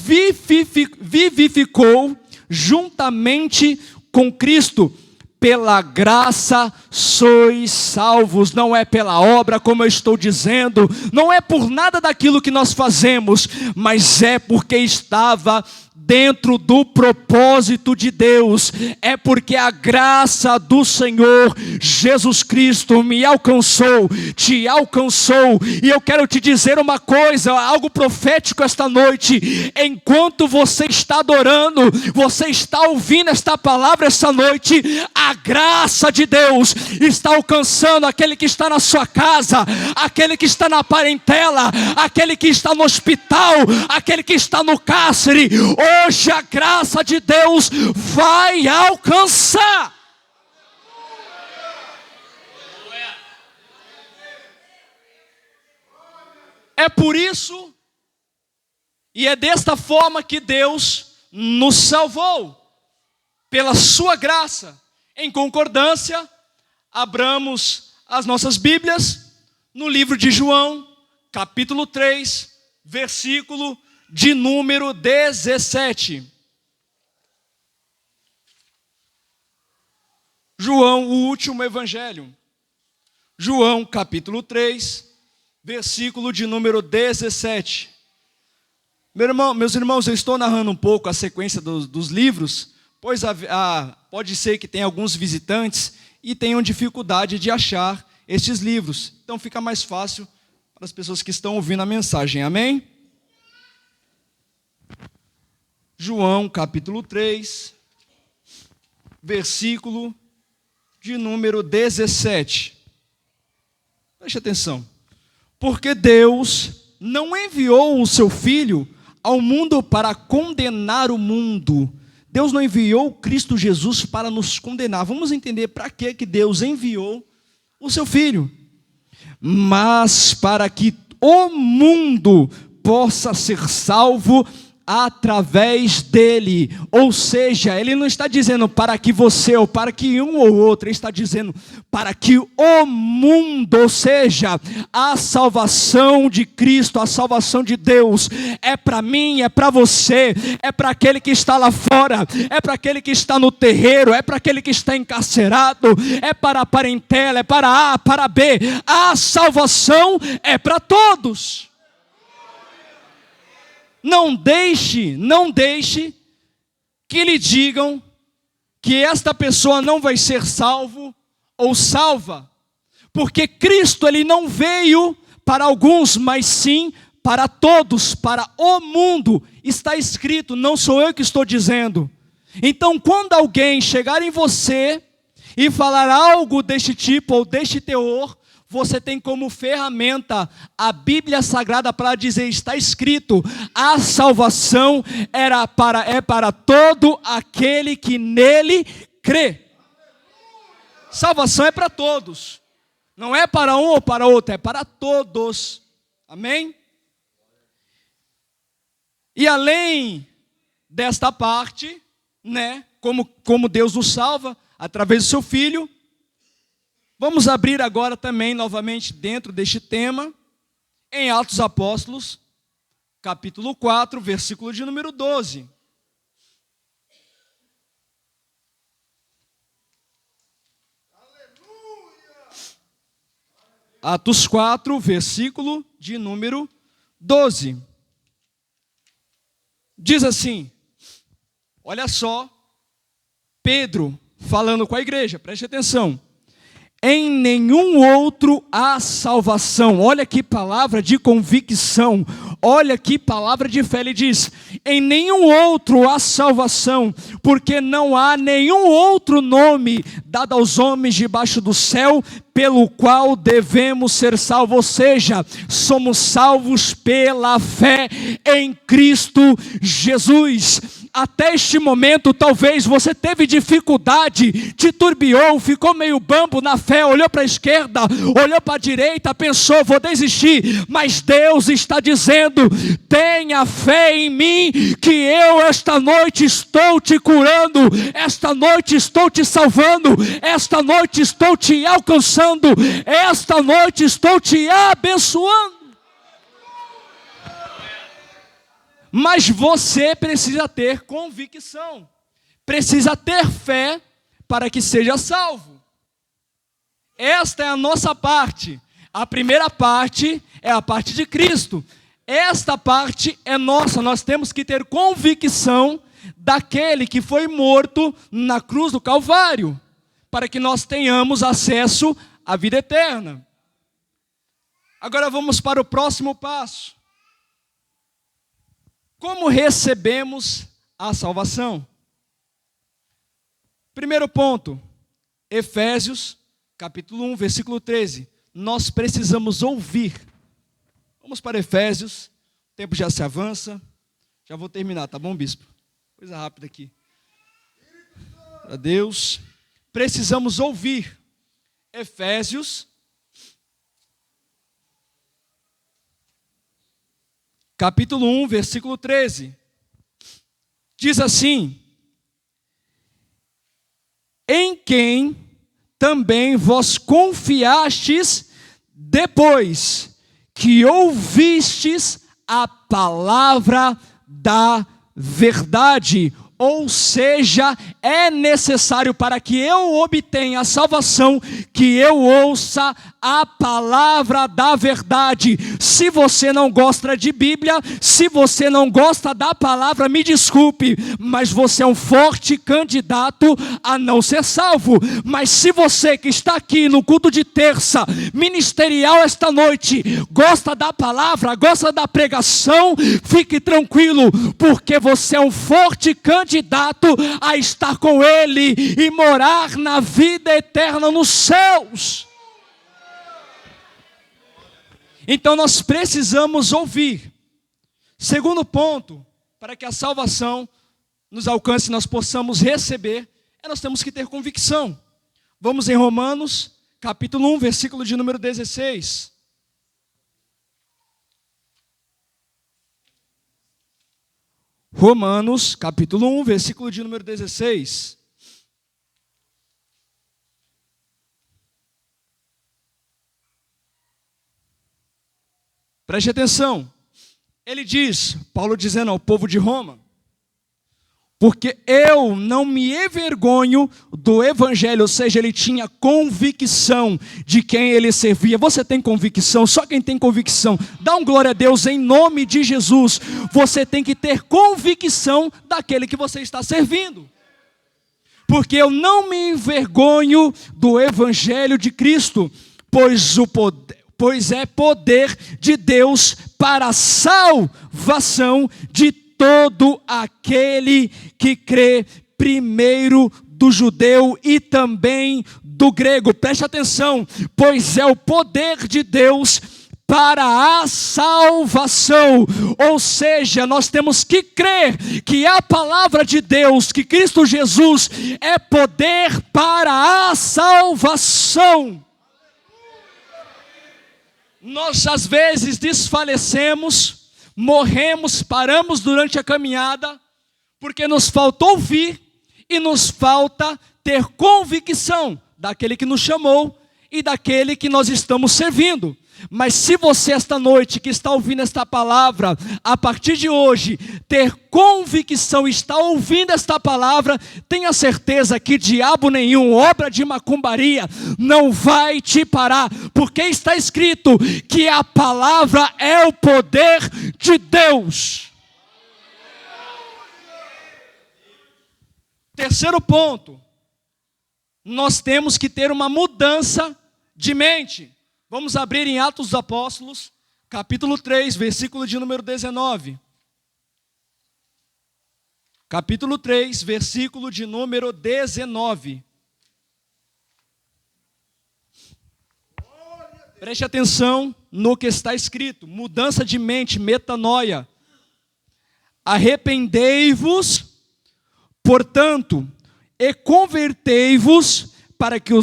[SPEAKER 8] vivificou juntamente com Cristo. Pela graça sois salvos, não é pela obra, como eu estou dizendo, não é por nada daquilo que nós fazemos, mas é porque estava dentro do propósito de Deus, é porque a graça do Senhor Jesus Cristo me alcançou, te alcançou, e eu quero te dizer uma coisa, algo profético esta noite, enquanto você está adorando, você está ouvindo esta palavra esta noite, a graça de Deus está alcançando aquele que está na sua casa, aquele que está na parentela, aquele que está no hospital, aquele que está no cárcere. Hoje a graça de Deus vai alcançar. É por isso e é desta forma que Deus nos salvou, pela sua graça. Em concordância, abramos as nossas Bíblias no livro de João, capítulo 3, versículo de número 17. João, o último evangelho. João, capítulo 3, versículo de número 17. Meus irmãos, eu estou narrando um pouco a sequência dos livros, pois pode ser que tenha alguns visitantes e tenham dificuldade de achar estes livros. Então fica mais fácil para as pessoas que estão ouvindo a mensagem, amém? João capítulo 3, versículo de número 17. Preste atenção. Porque Deus não enviou o seu Filho ao mundo para condenar o mundo. Deus não enviou Cristo Jesus para nos condenar. Vamos entender para que Deus enviou o seu Filho.
[SPEAKER 9] mas para que o mundo possa ser salvo através dele. Ou seja, ele não está dizendo para que você ou para que um ou outro, ele está dizendo para que o mundo, ou seja, a salvação de Cristo, a salvação de Deus, é para mim, é para você, é para aquele que está lá fora, é para aquele que está no terreiro, é para aquele que está encarcerado, é para a parentela, é para A, para B. A salvação é para todos. Não deixe que lhe digam que esta pessoa não vai ser salvo ou salva, porque Cristo ele não veio para alguns, mas sim para todos, para o mundo. Está escrito, não sou eu que estou dizendo. Então, quando alguém chegar em você e falar algo deste tipo ou deste teor, você tem como ferramenta a Bíblia Sagrada para dizer, está escrito, a salvação é para todo aquele que nele crê. Salvação é para todos, não é para um ou para outro, é para todos. Amém? E além desta parte, né, como Deus nos salva através do seu Filho, vamos abrir agora também, novamente, dentro deste tema, em Atos Apóstolos, capítulo 4, versículo de número 12. Atos 4, versículo de número 12. Diz assim, olha só, Pedro falando com a igreja, preste atenção. Em nenhum outro há salvação. Olha que palavra de convicção. Olha que palavra de fé. Ele diz, em nenhum outro há salvação, porque não há nenhum outro nome dado aos homens debaixo do céu, pelo qual devemos ser salvos. Ou seja, somos salvos pela fé em Cristo Jesus. Até este momento, talvez você teve dificuldade, titubeou, ficou meio bambo na fé, olhou para a esquerda, olhou para a direita, pensou, vou desistir. Mas Deus está dizendo, tenha fé em mim, que eu esta noite estou te curando, esta noite estou te salvando, esta noite estou te alcançando, esta noite estou te abençoando. Mas você precisa ter convicção, precisa ter fé para que seja salvo. Esta é a nossa parte. A primeira parte é a parte de Cristo. Esta parte é nossa, nós temos que ter convicção daquele que foi morto na cruz do Calvário, para que nós tenhamos acesso à vida eterna. Agora vamos para o próximo passo. Como recebemos a salvação? Primeiro ponto, Efésios, capítulo 1, versículo 13. Nós precisamos ouvir. Vamos para Efésios, o tempo já se avança. Já vou terminar, tá bom, bispo? Coisa rápida aqui. Para Deus. Precisamos ouvir. Efésios, capítulo 1, versículo 13. Diz assim, em quem também vós confiastes depois que ouvistes a palavra da verdade. Ou seja, é necessário para que eu obtenha a salvação, que eu ouça a palavra da verdade. Se você não gosta de Bíblia, se você não gosta da palavra, me desculpe, mas você é um forte candidato a não ser salvo. Mas se você que está aqui no culto de terça, ministerial esta noite, gosta da palavra, gosta da pregação, fique tranquilo, porque você é um forte candidato a estar com Ele e morar na vida eterna nos céus. Então nós precisamos ouvir. Segundo ponto, para que a salvação nos alcance e nós possamos receber, nós temos que ter convicção. Vamos em Romanos, capítulo 1, versículo de número 16. Romanos, capítulo 1, versículo de número 16. Preste atenção. Ele diz, Paulo dizendo ao povo de Roma, porque eu não me envergonho do evangelho, ou seja, ele tinha convicção de quem ele servia. Você tem convicção? Só quem tem convicção, dá um glória a Deus em nome de Jesus. Você tem que ter convicção daquele que você está servindo. Porque eu não me envergonho do evangelho de Cristo, pois é poder de Deus para a salvação de todo aquele que crê, primeiro do judeu e também do grego. Preste atenção, pois é o poder de Deus para a salvação, ou seja, nós temos que crer que a palavra de Deus, que Cristo Jesus é poder para a salvação. Nós às vezes desfalecemos, morremos, paramos durante a caminhada, porque nos falta ouvir e nos falta ter convicção daquele que nos chamou e daquele que nós estamos servindo. Mas se você esta noite que está ouvindo esta palavra, a partir de hoje, ter convicção, está ouvindo esta palavra, tenha certeza que diabo nenhum, obra de macumbaria, não vai te parar, porque está escrito que a palavra é o poder de Deus. Terceiro ponto, nós temos que ter uma mudança de mente. Vamos abrir em Atos dos Apóstolos, capítulo 3, versículo de número 19. Capítulo 3, versículo de número 19. Preste atenção no que está escrito. Mudança de mente, metanoia. Arrependei-vos, portanto, e convertei-vos para que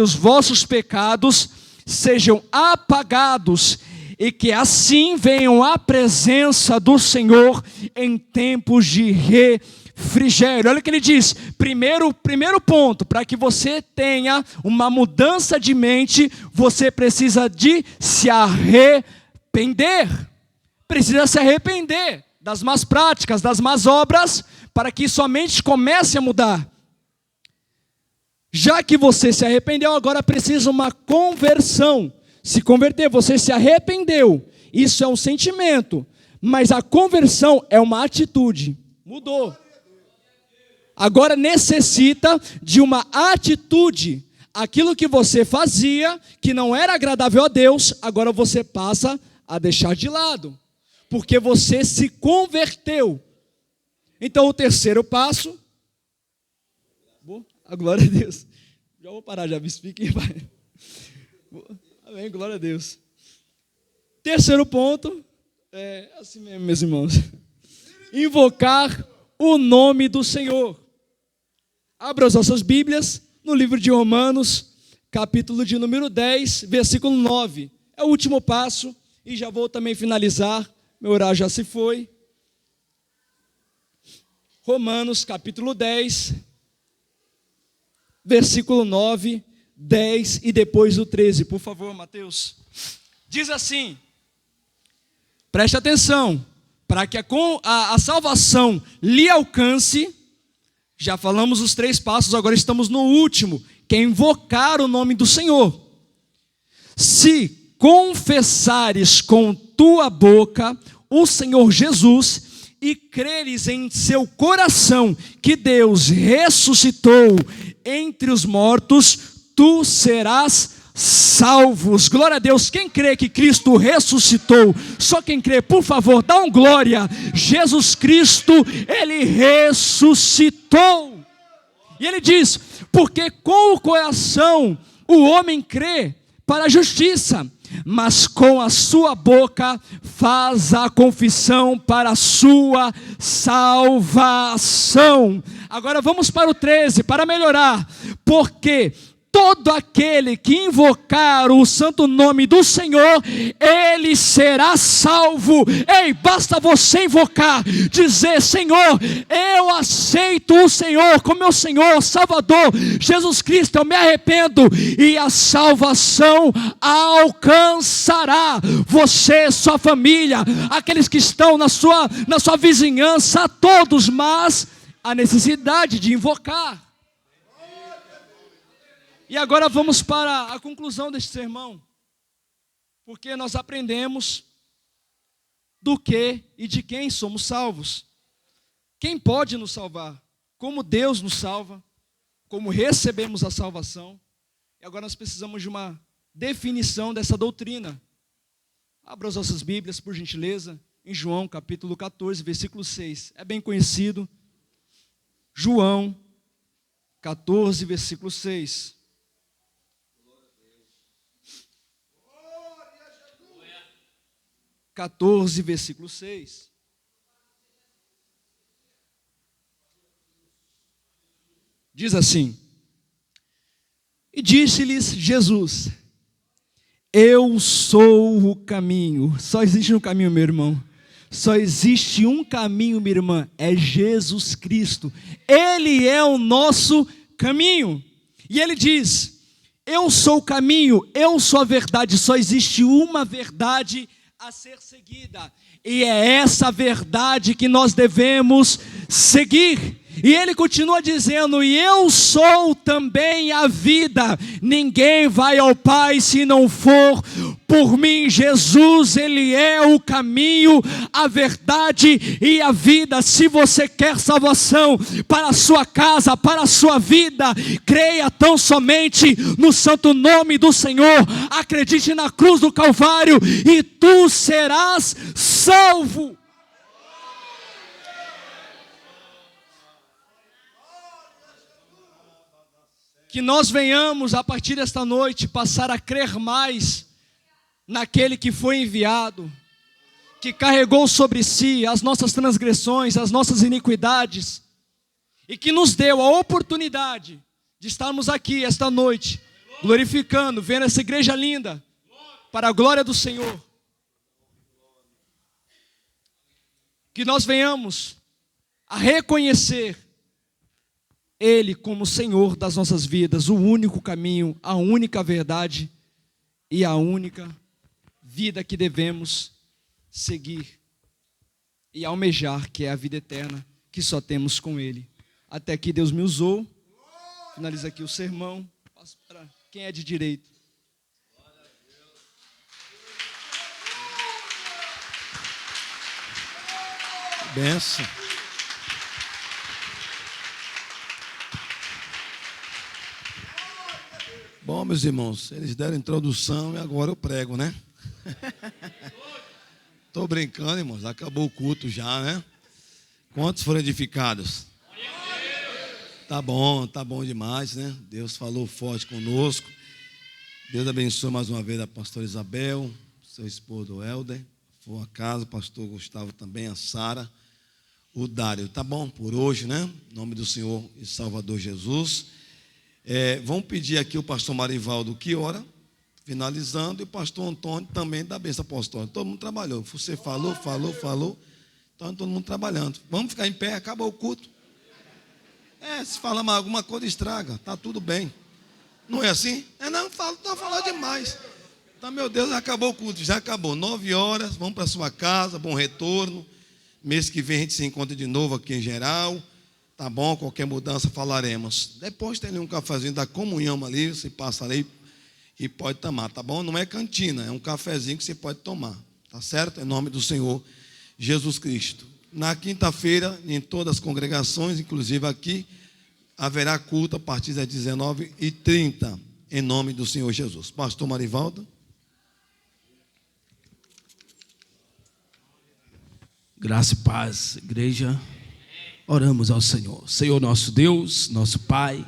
[SPEAKER 9] os vossos pecados sejam apagados e que assim venham à presença do Senhor em tempos de refrigério. Olha o que ele diz, primeiro ponto, para que você tenha uma mudança de mente, você precisa de se arrepender. Precisa se arrepender das más práticas, das más obras, para que sua mente comece a mudar. Já que você se arrependeu, agora precisa uma conversão. Se converter, você se arrependeu. Isso é um sentimento. Mas a conversão é uma atitude. Mudou. Agora necessita de uma atitude. Aquilo que você fazia, que não era agradável a Deus, agora você passa a deixar de lado. Porque você se converteu. Então o terceiro passo... A glória a Deus. Já vou parar, já me expliquei. Amém, glória a Deus. Terceiro ponto, é assim mesmo, meus irmãos. Invocar o nome do Senhor. Abra as nossas Bíblias no livro de Romanos, capítulo de número 10, versículo 9. É o último passo e já vou também finalizar. Meu horário já se foi. Romanos, capítulo 10, versículo 9, 10 e depois o 13. Por favor, Mateus. Diz assim, preste atenção, para que a salvação lhe alcance, já falamos os 3 passos, agora estamos no último, que é invocar o nome do Senhor. Se confessares com tua boca o Senhor Jesus e creres em seu coração que Deus ressuscitou entre os mortos, tu serás salvos. Glória a Deus. Quem crê que Cristo ressuscitou? Só quem crê, por favor, dá um glória. Jesus Cristo, Ele ressuscitou. E Ele diz, porque com o coração o homem crê para a justiça, mas com a sua boca faz a confissão para a sua salvação. Agora vamos para o 13, para melhorar. Porque todo aquele que invocar o santo nome do Senhor, ele será salvo. Ei, basta você invocar, dizer: Senhor, eu aceito o Senhor como meu Senhor, Salvador, Jesus Cristo, eu me arrependo, e a salvação alcançará você, sua família, aqueles que estão na sua vizinhança, a todos, mas a necessidade de invocar. E agora vamos para a conclusão deste sermão, porque nós aprendemos do que e de quem somos salvos. Quem pode nos salvar? Como Deus nos salva? Como recebemos a salvação? E agora nós precisamos de uma definição dessa doutrina. Abra as nossas Bíblias, por gentileza, em João capítulo 14, versículo 6. É bem conhecido. João 14, versículo 6. 14, versículo 6. Diz assim: e disse-lhes Jesus: eu sou o caminho. Só existe um caminho, meu irmão. Só existe um caminho, minha irmã, é Jesus Cristo. Ele é o nosso caminho. E ele diz: eu sou o caminho, eu sou a verdade. Só existe uma verdade a ser seguida, e é essa verdade que nós devemos seguir. E ele continua dizendo: e eu sou também a vida, ninguém vai ao Pai se não for por mim. Jesus, ele é o caminho, a verdade e a vida. Se você quer salvação para a sua casa, para a sua vida, creia tão somente no santo nome do Senhor, acredite na cruz do Calvário e tu serás salvo. Que nós venhamos, a partir desta noite, passar a crer mais naquele que foi enviado, que carregou sobre si as nossas transgressões, as nossas iniquidades, e que nos deu a oportunidade de estarmos aqui esta noite, glorificando, vendo essa igreja linda, para a glória do Senhor. Que nós venhamos a reconhecer Ele como Senhor das nossas vidas, o único caminho, a única verdade e a única vida que devemos seguir e almejar, que é a vida eterna que só temos com Ele. Até aqui Deus me usou. Finaliza aqui o sermão. Passo para quem é de direito.
[SPEAKER 4] Benção. Bom, meus irmãos, eles deram introdução e agora eu prego, né? Estou brincando, irmãos, acabou o culto já, né? Quantos foram edificados? Tá bom demais, né? Deus falou forte conosco. Deus abençoe mais uma vez a pastora Isabel, seu esposo Helder, for a casa, o pastor Gustavo também, a Sara, o Dário. Tá bom por hoje, né? Em nome do Senhor e Salvador Jesus. Vamos pedir aqui o pastor Marivaldo que ora, finalizando, e o pastor Antônio também da bênção apostólica. Todo mundo trabalhou. Você falou, então todo mundo trabalhando. Vamos ficar em pé, acabou o culto. Se falar mais alguma coisa, estraga, tá tudo bem. Não é assim? Não, está falando demais. Então, meu Deus, acabou o culto, já acabou. 9 horas, vamos para sua casa, bom retorno. Mês que vem a gente se encontra de novo aqui em geral. Tá bom, qualquer mudança falaremos. Depois tem ali um cafezinho da comunhão ali, você passa ali e pode tomar, tá bom? Não é cantina, é um cafezinho que você pode tomar, tá certo? Em nome do Senhor Jesus Cristo. Na quinta-feira, em todas as congregações, inclusive aqui, haverá culto a partir das 19h30, em nome do Senhor Jesus. Pastor Marivaldo.
[SPEAKER 10] Graça e paz, igreja. Oramos ao Senhor. Senhor nosso Deus, nosso Pai,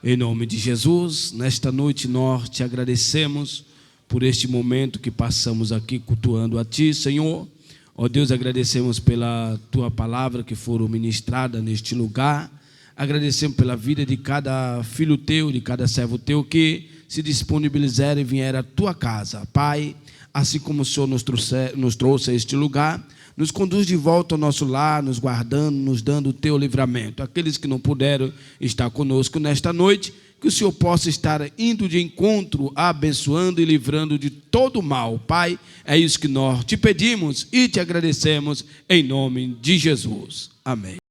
[SPEAKER 10] em nome de Jesus, nesta noite nós te agradecemos por este momento que passamos aqui cultuando a Ti, Senhor. Ó Deus, agradecemos pela Tua palavra que foram ministrada neste lugar. Agradecemos pela vida de cada filho teu, de cada servo teu que se disponibilizar e vier à tua casa. Pai, assim como o Senhor nos trouxe a este lugar, nos conduz de volta ao nosso lar, nos guardando, nos dando o teu livramento. Aqueles que não puderam estar conosco nesta noite, que o Senhor possa estar indo de encontro, abençoando e livrando de todo mal. Pai, é isso que nós te pedimos e te agradecemos em nome de Jesus. Amém.